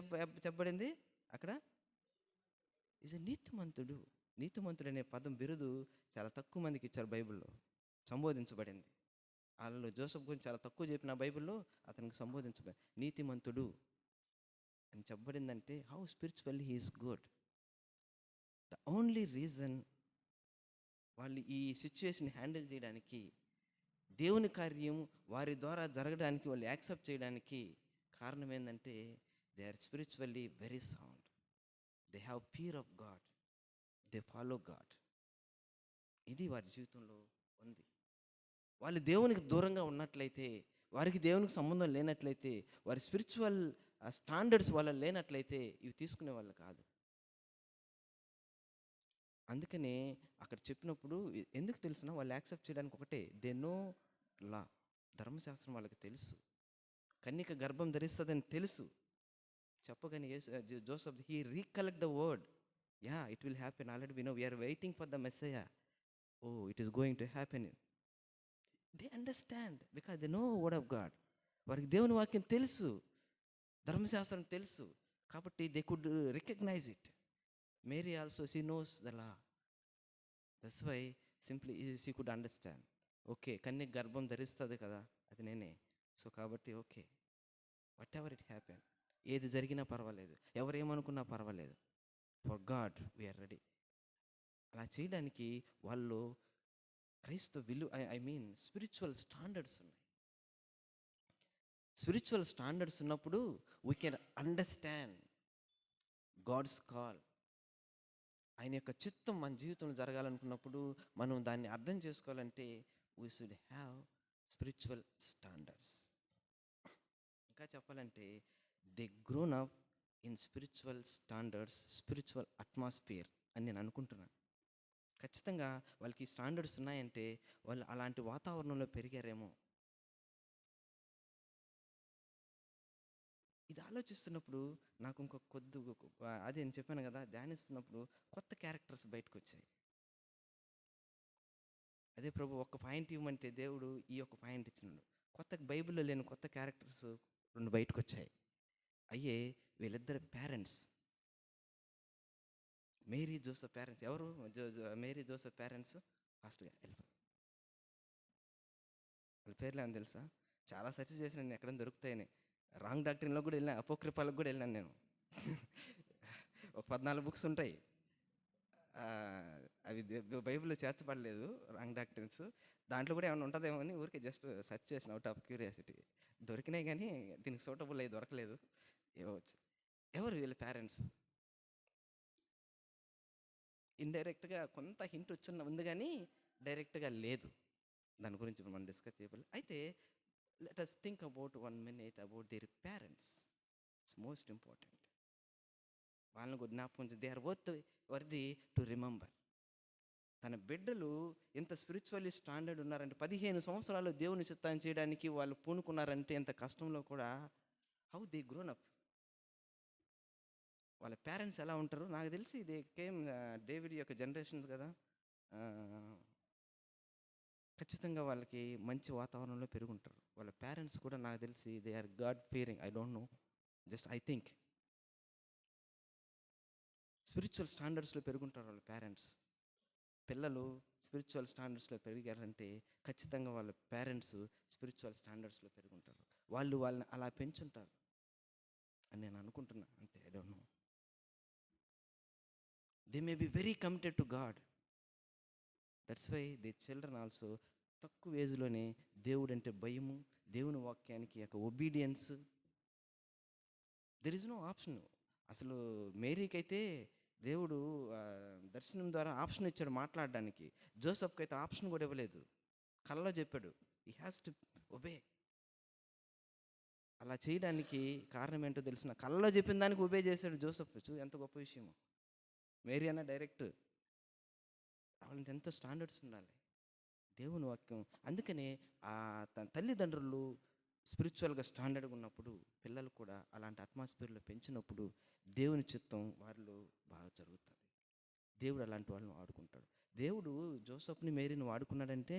చెప్పబడింది అక్కడ? ఈజ్ నీతిమంతుడు. నీతిమంతుడు అనే పదం, బిరుదు చాలా తక్కువ మందికి ఇచ్చారు బైబిల్లో, సంబోధించబడింది. వాళ్ళలో జోసఫ్ గురించి చాలా తక్కువ చెప్పిన బైబిల్లో అతనికి సంబోధించబడి నీతిమంతుడు అని చెప్పబడిందంటే how spiritually he is good. The only reason వాళ్ళు ఈ సిచ్యువేషన్ హ్యాండిల్ చేయడానికి, దేవుని కార్యం వారి ద్వారా జరగడానికి, వాళ్ళు యాక్సెప్ట్ చేయడానికి కారణం ఏంటంటే they are spiritually very sound. They have fear of God, they follow God. ఇది వారి జీవితంలో ఉంది. వాళ్ళు దేవునికి దూరంగా ఉన్నట్లయితే, వారికి దేవునికి సంబంధం లేనట్లయితే, వారి స్పిరిచువల్ స్టాండర్డ్స్ వాళ్ళ లేనట్లయితే ఇవి తీసుకునే వాళ్ళు కాదు. అందుకనే అక్కడ చెప్పినప్పుడు ఎందుకు తెలిసిన వాళ్ళు యాక్సెప్ట్ చేయడానికి ఒకటే, దే నో లా. ధర్మశాస్త్రం వాళ్ళకి తెలుసు. కన్యక గర్భం ధరిస్తుందని తెలుసు. చెప్పగానే Joseph he recollect the word. Yeah, it will happen. Already we know, we're waiting for the messiah. Oh, it is going to happen. They understand because they know word of God. వారికి దేవుని వాక్యం తెలుసు, ధర్మశాస్త్రం తెలుసు, కాబట్టి they could recognize it. Mary also she knows the law. That's why simply she could understand. Okay, కన్యక గర్భం ధరిస్తుంది కదా, అది నేనే. సో కాబట్టి okay, what ever it happen, ఏది జరిగినా పర్వాలేదు, ఎవరేమనుకున్నా పర్వాలేదు, ఫర్ గాడ్ వీఆర్ రెడీ. అలా చేయడానికి వాళ్ళు క్రైస్తవ విలువ, ఐ మీన్ స్పిరిచువల్ స్టాండర్డ్స్ ఉన్నాయి. స్పిరిచువల్ స్టాండర్డ్స్ ఉన్నప్పుడు we can understand God's call. ఆయన యొక్క చిత్తం మన జీవితంలో జరగాలనుకున్నప్పుడు మనం దాన్ని అర్థం చేసుకోవాలంటే we should have spiritual standards. ఇంకా చెప్పాలంటే they grown up in spiritual standards, spiritual atmosphere అని నేను అనుకుంటున్నాను. ఖచ్చితంగా వాళ్ళకి స్టాండర్డ్స్ ఉన్నాయంటే వాళ్ళు అలాంటి వాతావరణంలో పెరిగారేమో. ఇది ఆలోచిస్తున్నప్పుడు నాకు అదే నేను చెప్పాను కదా, ధ్యానిస్తున్నప్పుడు కొత్త క్యారెక్టర్స్ బయటకు వచ్చాయి. అదే ప్రభు ఒక్క పాయింట్ ఇవ్వమంటే దేవుడు ఈ ఒక్క పాయింట్ ఇచ్చినాడు. కొత్త బైబిల్లో లేని కొత్త క్యారెక్టర్స్ 2 బయటకు వచ్చాయి. అయ్యే వీళ్ళిద్దరు పేరెంట్స్, మేరీ జోసెఫ్ పేరెంట్స్. ఎవరు మేరీ జోసెఫ్ పేరెంట్స్? ఫాస్ట్గా వెళ్ళిపో, వాళ్ళ పేర్లు ఏమని తెలుసా? చాలా సెర్చ్ చేసిన నేను, ఎక్కడ దొరుకుతాయని. రాంగ్ డాక్టరీన్లో కూడా వెళ్ళినా, అపోక్రిఫాలకు కూడా వెళ్ళాను నేను. ఒక 14 బుక్స్ ఉంటాయి, అవి బైబిల్లో చేర్చబడలేదు, రాంగ్ డాక్టరీన్స్. దాంట్లో కూడా ఏమైనా ఉంటుందేమో అని ఊరికే జస్ట్ సెర్చ్ చేసిన, అవుట్ ఆఫ్ క్యూరియాసిటీ. దొరికినాయి కానీ దీనికి సూటబుల్ అయ్యి దొరకలేదు. ఏవచ్చు. ఎవరు వీళ్ళ పేరెంట్స్? ఇండైరెక్ట్గా కొంత హింట్ ఉంది కానీ డైరెక్ట్గా లేదు. దాని గురించి మనం డిస్కస్ చేయబోలేదు. అయితే let us think about 1 minute about their parents. It's most important. వాళ్ళని కూడా జ్ఞాపకం, they are worthy to remember. తన బిడ్డలు ఎంత స్పిరిచువల్లీ స్టాండర్డ్ ఉన్నారంటే, 15 సంవత్సరాలు దేవుని చిత్తాన్ని చేయడానికి వాళ్ళు పూనుకున్నారంటే ఎంత కష్టంలో కూడా హౌ దే గ్రోన్ అప్. వాళ్ళ పేరెంట్స్ ఎలా ఉంటారు నాకు తెలిసి, దే కేమ్ డేవిడ్ యొక్క జనరేషన్స్ కదా. ఖచ్చితంగా వాళ్ళకి మంచి వాతావరణంలో పెరుగుంటారు. వాళ్ళ పేరెంట్స్ కూడా నాకు తెలిసి they are god fearing. I don't know, just I think spiritual స్టాండర్డ్స్లో పెరుగుంటారు వాళ్ళ పేరెంట్స్. పిల్లలు స్పిరిచువల్ స్టాండర్డ్స్లో పెరిగారంటే ఖచ్చితంగా వాళ్ళ పేరెంట్స్ స్పిరిచువల్ స్టాండర్డ్స్లో పెరుగుంటారు. వాళ్ళని అలా పెంచుంటారు అని నేను అనుకుంటున్నా, అంతే. I don't know. They may be very committed to God. That's why the children also తక్కువ ఏజ్లోనే దేవుడు అంటే భయము, దేవుని వాక్యానికి యొక్క obedience. There is no option. అసలు మేరీకి అయితే దేవుడు దర్శనం ద్వారా ఆప్షన్ ఇచ్చాడు మాట్లాడడానికి. జోసెఫ్కి అయితే ఆప్షన్ కూడా ఇవ్వలేదు, కళ్ళలో చెప్పాడు, హీ హ్యాస్ టు ఒబే. అలా చేయడానికి కారణం ఏంటో తెలిసిన, కళ్ళలో చెప్పిన దానికి ఒబే చేశాడు జోసెఫ్. ఎంత గొప్ప విషయమో. మేరీ అన్న డైరెక్ట్ వాళ్ళంటే ఎంత స్టాండర్డ్స్ ఉండాలి దేవుని వాక్యం. అందుకనే తన తల్లిదండ్రులు స్పిరిచువల్గా స్టాండర్డ్గా ఉన్నప్పుడు పిల్లలు కూడా అలాంటి అట్మాస్ఫియర్లో పెంచినప్పుడు దేవుని చిత్తం వారిలో బాగా జరుగుతుంది. దేవుడు అలాంటి వాళ్ళని వాడుకుంటాడు. దేవుడు జోసెఫ్ని మేరీని వాడుకున్నాడంటే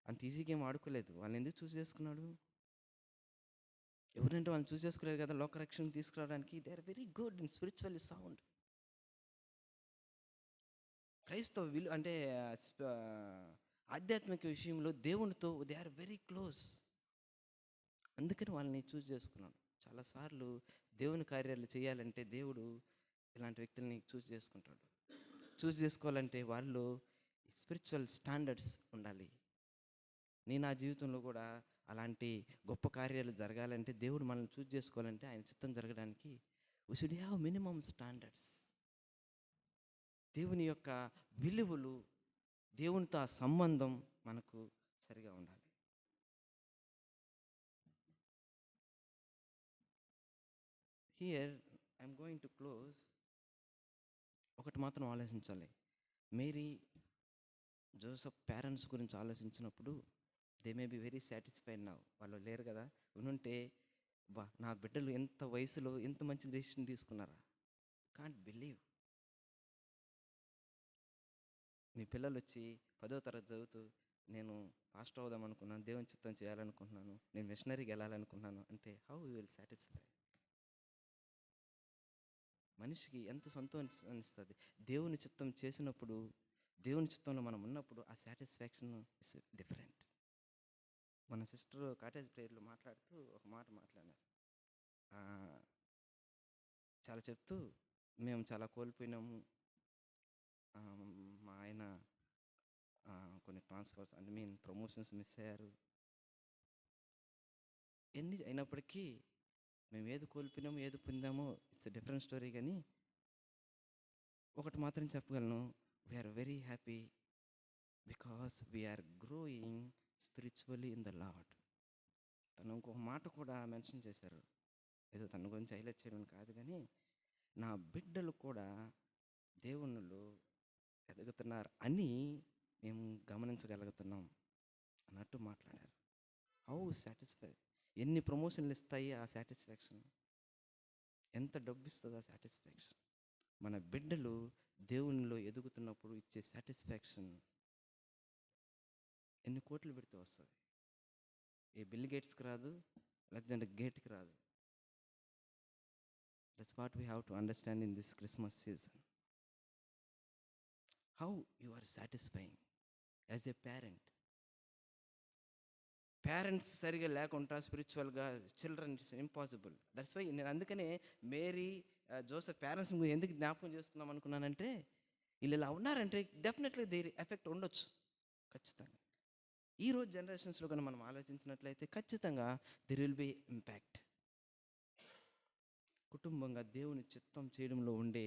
అంత ఈజీగా ఏం వాడుకోలేదు. వాళ్ళని ఎందుకు చూస్ చేసుకున్నాడు? ఎవరంటే వాళ్ళని చూస్ చేసుకోలేదు కదా లోకరక్షణ తీసుకురావడానికి. They are very good in spiritually sound. క్రైస్తవ అంటే ఆధ్యాత్మిక విషయంలో దేవునితో దే ఆర్ వెరీ క్లోజ్. అందుకని వాళ్ళని చూస్ చేసుకున్నాను. చాలాసార్లు దేవుని కార్యాలు చేయాలంటే దేవుడు ఇలాంటి వ్యక్తుల్ని చూస్ చేసుకుంటాడు. చూస్ చేసుకోవాలంటే వాళ్ళు స్పిరిచువల్ స్టాండర్డ్స్ ఉండాలి. నా జీవితంలో కూడా అలాంటి గొప్ప కార్యాలు జరగాలంటే, దేవుడు మనల్ని చూస్ చేసుకోవాలంటే, ఆయన చిత్తం జరగడానికి we should have minimum standards. దేవుని యొక్క విలువలు, దేవునితో ఆ సంబంధం మనకు సరిగా ఉండాలి. Here I'm going to close. ఒకటి మాత్రం ఆలోచించాలి. మేరీ జోసెఫ్ పేరెంట్స్ గురించి ఆలోచించినప్పుడు they may be very satisfied now. వాళ్ళు లేరు కదా, ఉంటే బా నా బిడ్డలు ఎంత వయసులో ఎంత మంచి డెసిషన్ తీసుకున్నారా. Can't believe. మీ పిల్లలు వచ్చి 10వ తరగతి చదువుతూ నేను పాస్టర్ అవుదాం అనుకున్నాను, దేవుని చిత్తం చేయాలనుకుంటున్నాను, నేను మిషనరీకి వెళ్ళాలనుకుంటున్నాను అంటే హౌ యూ విల్ సాటిస్ఫై? మనిషికి ఎంత సంతోషం అనిస్తుంది దేవుని చిత్తం చేసినప్పుడు, దేవుని చిత్తంలో మనం ఉన్నప్పుడు ఆ సాటిస్ఫాక్షన్ ఇస్ డిఫరెంట్. మన సిస్టర్ కాటేజ్ ప్రేయర్లో మాట్లాడుతూ ఒక మాట మాట్లాడారు. ఆ, చాలా చెప్తూ మేము చాలా కోల్పోయినాము, ఆ, మా ఆయన కొన్ని ట్రాన్స్ఫర్స్ ప్రమోషన్స్ మిస్ అయ్యారు. ఎన్ని అయినప్పటికీ మేము ఏది కోల్పోయినామో ఏది పొందామో ఇట్స్ డిఫరెంట్ స్టోరీ. కానీ ఒకటి మాత్రం చెప్పగలను, we are very happy because we are growing spiritually in the Lord. తను ఇంకొక మాట కూడా మెన్షన్ చేశారు, ఏదో తన గురించి హైలైట్ చేయడం కాదు కానీ నా బిడ్డలు కూడా దేవునిలో ఎదుగుతున్నారు అని మేము గమనించగలుగుతున్నాం అన్నట్టు మాట్లాడారు. How satisfy? ఎన్ని ప్రమోషన్లు ఇస్తాయి ఆ సాటిస్ఫాక్షన్, ఎంత డబ్బు ఇస్తుంది ఆ సాటిస్ఫాక్షన్. మన బిడ్డలు దేవునిలో ఎదుగుతున్నప్పుడు ఇచ్చే సాటిస్ఫాక్షన్ ఎన్ని కోట్లు పెడితే వస్తుంది. ఏ బిల్ గేట్స్కి రాదు, లేకపోతే గేట్కి రాదు. That's what we have to understand in this Christmas season. How you are satisfying as a parent. Parents సరిగా లేకుండా స్పిరిచువల్గా children it's impossible. That's why నేను అందుకనే మేరీ జోసెఫ్ పేరెంట్స్ ఎందుకు జ్ఞాపకం చేసుకుందాం అనుకున్నానంటే, వీళ్ళు ఇలా ఉన్నారంటే డెఫినెట్లీ దేర్ ఎఫెక్ట్ ఉండొచ్చు ఖచ్చితంగా. ఈరోజు జనరేషన్స్లో కానీ మనం ఆలోచించినట్లయితే ఖచ్చితంగా దెర్ విల్ బి ఇంపాక్ట్. కుటుంబంగా దేవుని చిత్తం చేయడంలో ఉండే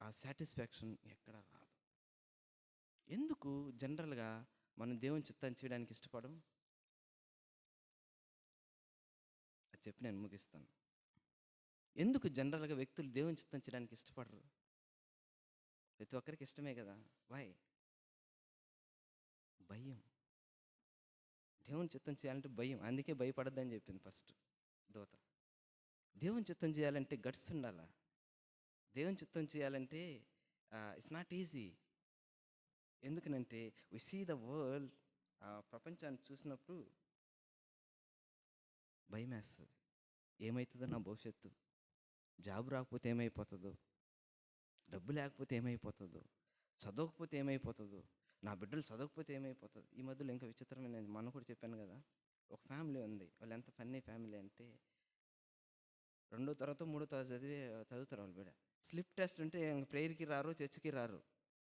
ఆ సాటిస్ఫాక్షన్ ఎక్కడ రాదు. ఎందుకు జనరల్గా మనం దేవుని చిత్తం చేయడానికి ఇష్టపడం? అది చెప్పి నేను ముగిస్తాను. ఎందుకు జనరల్గా వ్యక్తులు దేవుని చిత్తం చేయడానికి ఇష్టపడరు? ప్రతి ఒక్కరికి ఇష్టమే కదా. వై? భయం. దేవుని చిత్తం చేయాలంటే భయం, అందుకే భయపడద్దని చెప్పింది ఫస్ట్ దూత. దేవుని చిత్తం చేయాలంటే గట్స్ ఉండాలా. దేవుని చిత్తం చేయాలంటే ఇట్స్ నాట్ ఈజీ. ఎందుకనంటే వి సీ ద వరల్డ్, ప్రపంచాన్ని చూసినప్పుడు భయం వేస్తుంది. ఏమవుతుందో నా భవిష్యత్తు, జాబ్ రాకపోతే ఏమైపోతుందో, డబ్బు లేకపోతే ఏమైపోతుందో, చదవకపోతే ఏమైపోతుందో, నా బిడ్డలు చదవకపోతే ఏమైపోతుంది. ఈ మధ్యలో ఇంకా విచిత్రమైన, నేను మొన్న కూడా చెప్పాను కదా, ఒక ఫ్యామిలీ ఉంది. వాళ్ళు ఎంత ఫన్నీ ఫ్యామిలీ అంటే 2వ తరగతి 3వ తరగతి చదువుతారు వాళ్ళు బిడ్డ. స్లిప్ టెస్ట్ ఉంటే ప్రేయర్కి రారు, చర్చికి రారు.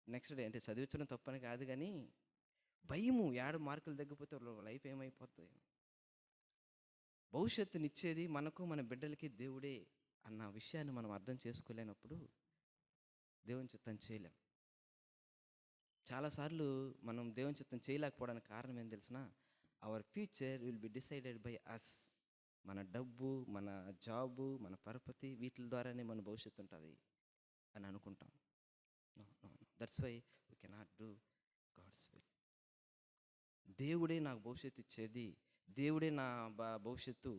నెక్స్ట్ డే అంటే చదివించడం తప్పని కాదు కానీ భయము, 7 మార్కులు తగ్గిపోతే లైఫ్ ఏమైపోతుంది. భవిష్యత్తునిచ్చేది మనకు మన బిడ్డలకి దేవుడే అన్న విషయాన్ని మనం అర్థం చేసుకోలేనప్పుడు దేవుని చిత్తం చేయలేం. చాలాసార్లు మనం దేవుని చిత్తం చేయలేకపోవడానికి కారణం ఏం తెలిసిన, our future will be decided by us. మన డబ్బు, మన జాబు, మన పరపతి, వీటి ద్వారానే మన భవిష్యత్తు ఉంటుంది అని అనుకుంటాం. That's why we cannot do God's will. దేవుడే నాకు భవిష్యత్తు ఇచ్చేది, దేవుడే నా భవిష్యత్తు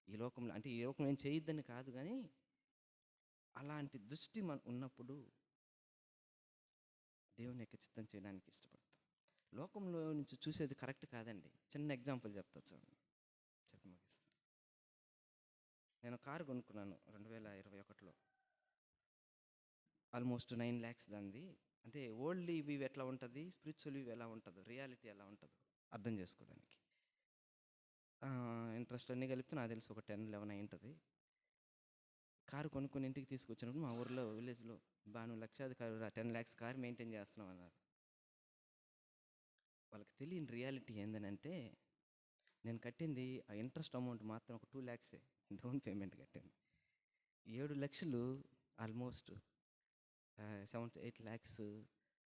ఈ లోకంలో, అంటే ఈ లోకం ఏం చేయొద్దని కాదు కానీ అలాంటి దృష్టి ఉన్నప్పుడు దేవుని యొక్క చిత్తం చేయడానికి ఇష్టపడతాం. లోకంలో నుంచి చూసేది కరెక్ట్ కాదండి. చిన్న ఎగ్జాంపుల్ చెప్తా చూడండి, చెప్పి ముగిస్తాను. నేను కారు కొనుక్కున్నాను 2021లో, ఆల్మోస్ట్ 9 lakhs దాన్ని. అంటే ఓల్డ్లీ వ్యూ ఎట్లా ఉంటుంది, స్పిరిచువల్ వ్యూ ఎలా ఉంటుందో, రియాలిటీ ఎలా ఉంటుందో అర్థం చేసుకోవడానికి ఇంట్రెస్ట్ అన్నీ కలిపితే నాకు తెలిసి ఒక 10-11 అయి ఉంటుంది. కారు కొనుక్కొని ఇంటికి తీసుకొచ్చినప్పుడు మా ఊర్లో విలేజ్లో, నువ్వు లక్షాధికారు 10 lakhs కారు మెయింటైన్ చేస్తున్నావు అన్నారు. వాళ్ళకి తెలియని రియాలిటీ ఏంటంటే, నేను కట్టింది ఆ ఇంట్రెస్ట్ అమౌంట్ మాత్రం ఒక 2 lakhs డౌన్ పేమెంట్ కట్టింది. 7 లక్షలు ఆల్మోస్ట్ 7 to 8 lakhs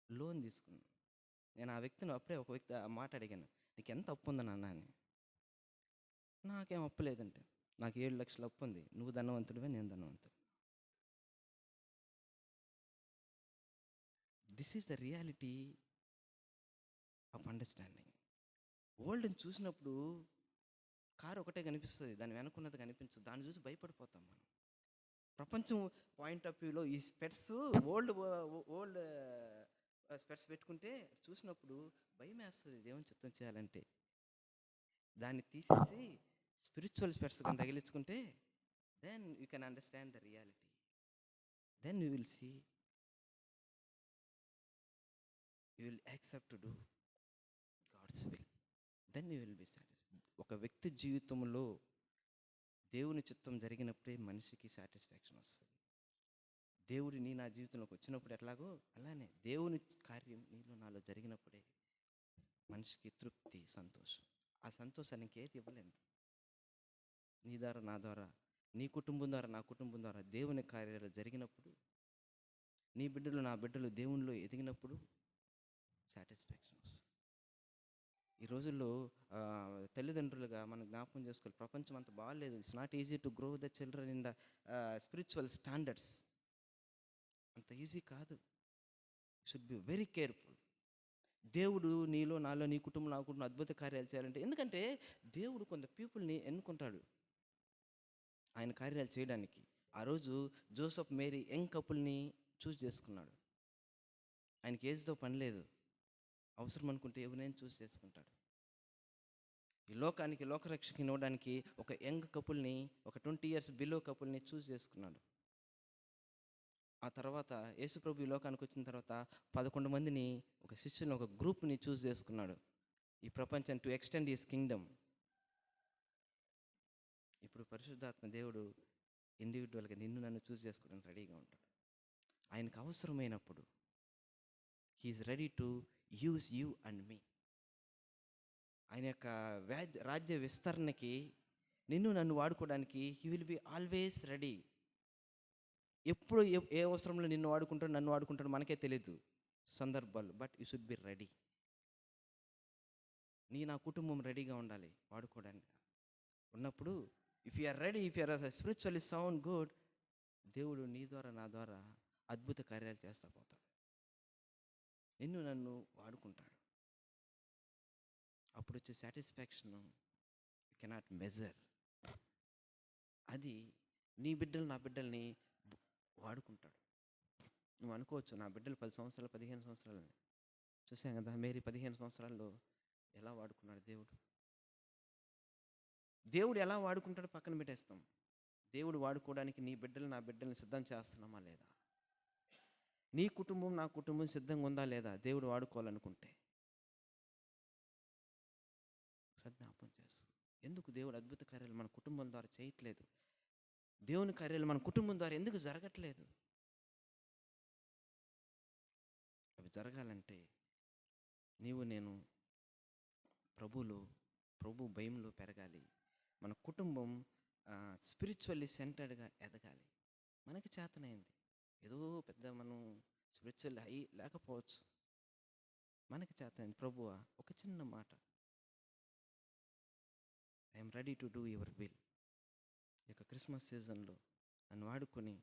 లోన్ తీసుకున్నాను. నేను ఆ వ్యక్తిని అప్పుడే ఒక వ్యక్తి ఆ మాట అడిగాను, నీకు ఎంత అప్పు ఉందని అన్న అని. నాకేం అప్పు లేదంటే, నాకు 7 లక్షల అప్పు ఉంది, నువ్వు ధనవంతుడివే, నేను ధనవంతుడు. This is the reality of understanding. వరల్డ్‌ని చూసినప్పుడు కారు ఒకటే కనిపిస్తది. దాని వెనకున్నది కనిపించదు. దాన్ని చూసి భయపడిపోతాం మనం. ప్రపంచం పాయింట్ ఆఫ్ వ్యూలో ఈ స్పెట్స్ ఓల్డ్ ఓల్డ్ స్పెట్స్ పెట్టుకుంటే చూసినప్పుడు భయమేస్తది దేవుని చిత్తం చేయాలంటే. దాన్ని తీసేసి స్పిరిచువల్ స్పెట్స్ గాని తగిలించుకుంటే then you can understand the reality. Then you will see, you will accept to do God's will. Then you will be satisfied. ఒక వ్యక్తి జీవితంలో దేవుని చిత్తం జరిగినప్పుడే మనిషికి సాటిస్ఫాక్షన్ వస్తుంది. దేవుడు నా జీవితంలోకి వచ్చినప్పుడు ఎట్లాగో అలానే దేవుని కార్యం నీలో నాలో జరిగినప్పుడే మనిషికి తృప్తి, సంతోషం. ఆ సంతోషానికి ఏది ఇవ్వలేదు. నీ ద్వారా, నా ద్వారా, నీ కుటుంబం ద్వారా, నా కుటుంబం ద్వారా దేవుని కార్యాలు జరిగినప్పుడు, నీ బిడ్డలు, నా బిడ్డలు దేవునిలో ఎదిగినప్పుడు సాటిస్ఫాక్షన్ వస్తుంది. ఈ రోజుల్లో తల్లిదండ్రులుగా మనం జ్ఞాపకం చేసుకోవాలి, ప్రపంచం అంత బాగాలేదు. It's not easy to grow the children in the spiritual standards. అంత ఈజీ కాదు. Should be very careful. దేవుడు నీలో, నాలో, నీ కుటుంబం, నా కుటుంబం అద్భుత కార్యాలు చేయాలంటే, ఎందుకంటే దేవుడు కొంత పీపుల్ని ఎన్నుకుంటాడు ఆయన కార్యాలు చేయడానికి. ఆ రోజు జోసెఫ్, మేరీ యంగ్ కపుల్ని చూస్ చేసుకున్నాడు. ఆయనకి ఏజ్తో పని లేదు. అవసరం అనుకుంటే ఎవరినైనా చూస్ చేసుకుంటాడు. ఈ లోకానికి లోకరక్షకి ఇవ్వడానికి ఒక యంగ్ కపుల్ని, ఒక 20 years బిలో కపుల్ని చూస్ చేసుకున్నాడు. ఆ తర్వాత యేసుప్రభు ఈ లోకానికి వచ్చిన తర్వాత 11 మందిని, ఒక శిష్యుని, ఒక గ్రూప్ని చూస్ చేసుకున్నాడు ఈ ప్రపంచం టు ఎక్స్టెండ్ హిస్ కింగ్డమ్. ఇప్పుడు పరిశుద్ధాత్మ దేవుడు ఇండివిజువల్గా నిన్ను నన్ను చూస్ చేసుకోవడానికి రెడీగా ఉంటాడు. ఆయనకు అవసరమైనప్పుడు he is ready to use you and me. ఆయన యొక్క రాజ్య విస్తరణకి నిన్ను నన్ను వాడుకోవడానికి he will be always ready. ఎప్పుడు ఏ అవసరంలో నిన్ను వాడుకుంటాడు, నన్ను వాడుకుంటాడు మనకే తెలియదు సందర్భాలు. But you should be ready. నా కుటుంబం రెడీగా ఉండాలి వాడుకోవడానికి. ఉన్నప్పుడు if you are ready, if you are spiritually sound good, దేవుడు నీ ద్వారా, నా ద్వారా అద్భుత కార్యాలు చేస్తా పోతాడు. నిన్ను నన్ను వాడుకుంటాడు. అప్పుడు వచ్చే సాటిస్ఫాక్షన్ యు కెనాట్ మెజర్. అది నీ బిడ్డలు, నా బిడ్డల్ని వాడుకుంటాడు. నువ్వు అనుకోవచ్చు, నా బిడ్డలు 10 సంవత్సరాలు, 15 సంవత్సరాలు. చూసాం కదా, మేరీ 15 సంవత్సరాల్లో ఎలా వాడుకున్నాడు దేవుడు. దేవుడు ఎలా వాడుకుంటాడో పక్కన పెట్టేస్తాం. దేవుడు వాడుకోవడానికి నీ బిడ్డలు, నా బిడ్డల్ని సిద్ధం చేస్తున్నామా లేదా? నీ కుటుంబం, నా కుటుంబం సిద్ధంగా ఉందా లేదా దేవుడు వాడుకోవాలనుకుంటే? జ్ఞాపకం చేస్తాం. ఎందుకు దేవుడు అద్భుత కార్యాలు మన కుటుంబం ద్వారా చేయట్లేదు? దేవుని కార్యాలు మన కుటుంబం ద్వారా ఎందుకు జరగట్లేదు? అవి జరగాలంటే నీవు నేను ప్రభు భయంలో పెరగాలి. మన కుటుంబం స్పిరిచువల్లీ సెంటర్డ్గా ఎదగాలి. మనకి చేతనైంది ఏదో పెద్ద మనం స్పిరిచువల్ హై లేకపోవచ్చు. మనకి చేతనైంది, ప్రభువా ఒక చిన్న మాట, I'm ready to do your will. ఈ యొక్క క్రిస్మస్ సీజన్లో నన్ను వాడుకొని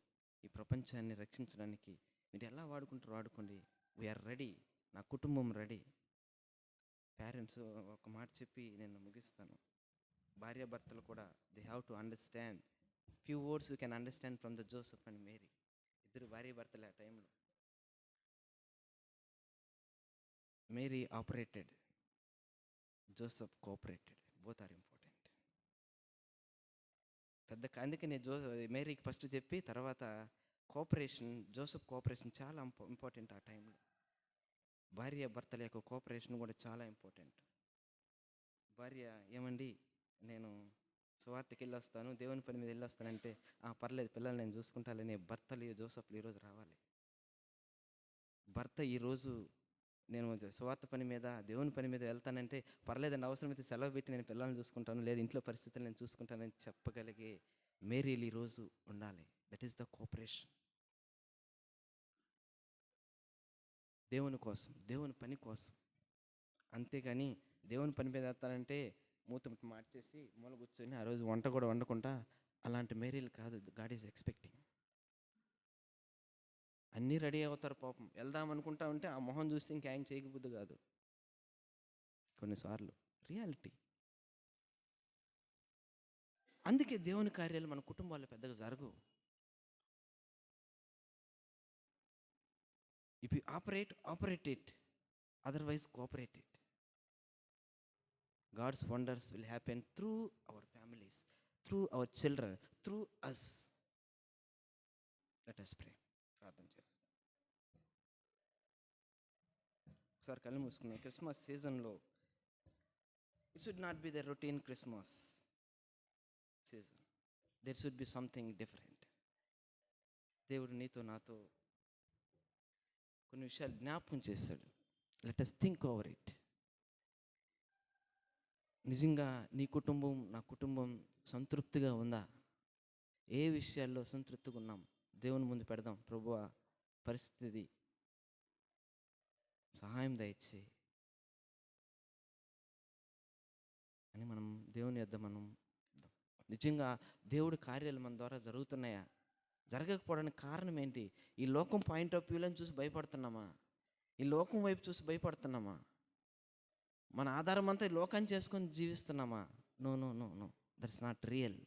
ఈ ప్రపంచాన్ని రక్షించడానికి మీరు ఎలా వాడుకుంటారో వాడుకోండి. We are ready. నా కుటుంబం రెడీ. పేరెంట్స్ ఒక మాట చెప్పి నేను ముగిస్తాను. భార్యాభర్తలు కూడా they have to understand few words we can understand from the Joseph and Mary. ఇద్దరు భార్యాభర్తలు ఆ టైంలో. Mary operated, Joseph cooperated. Both are important. అందుకే నేను మేరీకి ఫస్ట్ చెప్పి తర్వాత కోఆపరేషన్, జోసెఫ్ కోఆపరేషన్ చాలా ఇంపార్టెంట్ ఆ టైంలో. భార్య భర్తల యొక్క కోఆపరేషన్ కూడా చాలా ఇంపార్టెంట్. భార్య ఏమండి నేను సువార్తకి వెళ్ళొస్తాను, దేవుని పని మీద వెళ్ళొస్తానంటే పర్లేదు పిల్లలు నేను చూసుకుంటానని భర్తలు జోసెఫ్లు ఈరోజు రావాలి. భర్త ఈరోజు నేను సువార్త పని మీద, దేవుని పని మీద వెళ్తానంటే పర్లేదండి, అవసరమైతే సెలవు పెట్టి నేను పిల్లల్ని చూసుకుంటాను, లేదు ఇంట్లో పరిస్థితులు నేను చూసుకుంటానని చెప్పగలిగే మేరీలు ఈరోజు ఉండాలి. That is the cooperation. దేవుని కోసం, దేవుని పని కోసం. అంతేగాని దేవుని పని మీద వెళ్తానంటే మూత మార్చేసి మూల కూర్చొని ఆ రోజు వంట కూడా వండకుండా అలాంటి మేరీలు కాదు గాడ్ ఈజ్ ఎక్స్పెక్టింగ్. అన్నీ రెడీ అవుతారు పాపం, వెళ్దాం అనుకుంటా ఉంటే ఆ మొహం చూస్తే ఇంకా ఆయన చేయకపోతే కాదు. కొన్నిసార్లు రియాలిటీ. అందుకే దేవుని కార్యాలు మన కుటుంబాల్లో పెద్దగా జరగవు. If you operate it, otherwise cooperate it. God's wonders will happen through our families, through our children, through us. Let us pray. ప్రార్థన చేస్తాం. ఒకసారి కళ్ళు మూసుకున్నాం. క్రిస్మస్ సీజన్లో it should not be the routine Christmas season. There should be something different. దేవుడు నీతో నాతో కొన్ని విషయాలు జ్ఞాపకం చేశాడు. Let us think over it. నిజంగా నీ కుటుంబం, నా కుటుంబం సంతృప్తిగా ఉందా? ఏ విషయాల్లో సంతృప్తిగా ఉన్నాం? దేవుని ముందు పెడదాం. ప్రభువా, పరిస్థితి సహాయం దయచేయి అని మనం దేవుని యొద్ద మనం నిజంగా దేవుడి కార్యాలు మన ద్వారా జరుగుతున్నాయా? జరగకపోవడానికి కారణం ఏంటి? ఈ లోకం పాయింట్ ఆఫ్ వ్యూలను చూసి భయపడుతున్నామా? ఈ లోకం వైపు చూసి భయపడుతున్నామా? మన ఆధారం అంతా ఈ లోకాన్ని చేసుకొని జీవిస్తున్నామా? No no no no, that's not real,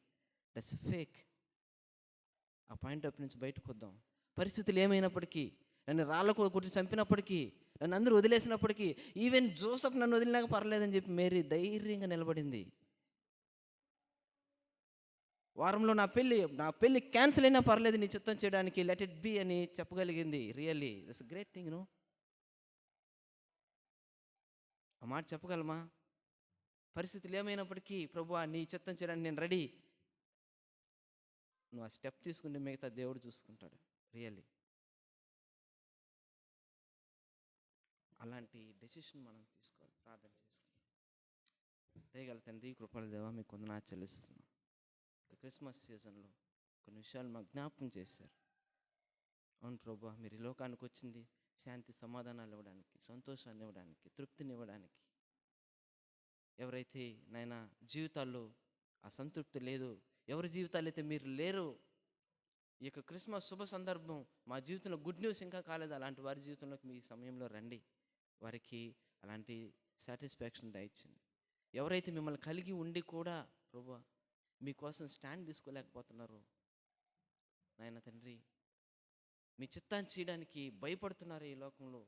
that's fake. ఆ పాయింట్ ఆఫ్ నుంచి బయటకు వద్దాం. పరిస్థితులు ఏమైనప్పటికీ, నన్ను రాళ్ళకు కొట్టి చంపినప్పటికీ, నన్ను అందరూ వదిలేసినప్పటికీ, ఈవెన్ జోసెఫ్ నన్ను వదిలినాక పర్లేదని చెప్పి మేరీ ధైర్యంగా నిలబడింది. వారంలో నా పెళ్ళి క్యాన్సిల్ అయినా పర్లేదు, నీ చిత్తం చేయడానికి, లెట్ ఇట్ బి అని చెప్పగలిగింది. Really that's great thing. No, ఆ మాట చెప్పగలమా? పరిస్థితులు ఏమైనప్పటికీ ప్రభువా, నీ చిత్తం చేయడానికి నేను రెడీ. నువ్వు ఆ స్టెప్ తీసుకుంటే మిగతా దేవుడు చూసుకుంటాడు. రియల్లీ అలాంటి డెసిషన్ మనం తీసుకోవాలి. ప్రార్థన చేసుకుని, దయగల తండ్రి, కృపల దేవా, మీకు వందనాలు చెల్లిస్తున్నాం. క్రిస్మస్ సీజన్లో కొన్ని విషయాలు మాకు జ్ఞాపకం చేశారు. అవును ప్రభువా, మీరు ఈ లోకానికి వచ్చింది శాంతి సమాధానాలు ఇవ్వడానికి, సంతోషాన్ని ఇవ్వడానికి, తృప్తిని ఇవ్వడానికి. ఎవరైతే నాయన జీవితాల్లో ఆ సంతృప్తి లేదు, ఎవరి జీవితాలు అయితే మీరు లేరు, ఈ యొక్క క్రిస్మస్ శుభ సందర్భం మా జీవితంలో గుడ్ న్యూస్ ఇంకా కాలేదు, అలాంటి వారి జీవితంలోకి మీ సమయంలో రండి. వారికి అలాంటి సాటిస్ఫాక్షన్ దయచింది. ఎవరైతే మిమ్మల్ని కలిగి ఉండి కూడా ప్రభువా మీకోసం స్టాండ్ తీసుకోలేకపోతున్నారు నాయన తండ్రి, మీ చిత్తాన్ని చేయడానికి భయపడుతున్నారు, ఈ లోకంలో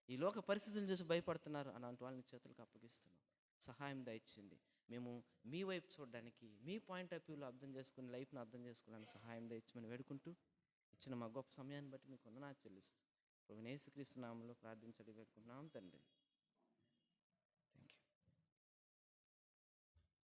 ఈ లోక పరిస్థితులను చూసి భయపడుతున్నారు, అలాంటి వాళ్ళని చేతులకు అప్పగిస్తున్నాం. సహాయం దయచేయండి. మేము మీ వైపు చూడడానికి, మీ పాయింట్ ఆఫ్ వ్యూలో అర్థం చేసుకుని లైఫ్ని అర్థం చేసుకోవడానికి సహాయం దయచేయమని వేడుకుంటూ, ఇచ్చిన మా గొప్ప సమయాన్ని బట్టి మీకు వందనాలు చెల్లిస్తాం. ప్రభువైన యేసుక్రీస్తు నామములో ప్రార్థించడి వేడుకుంటున్నాం తండ్రి.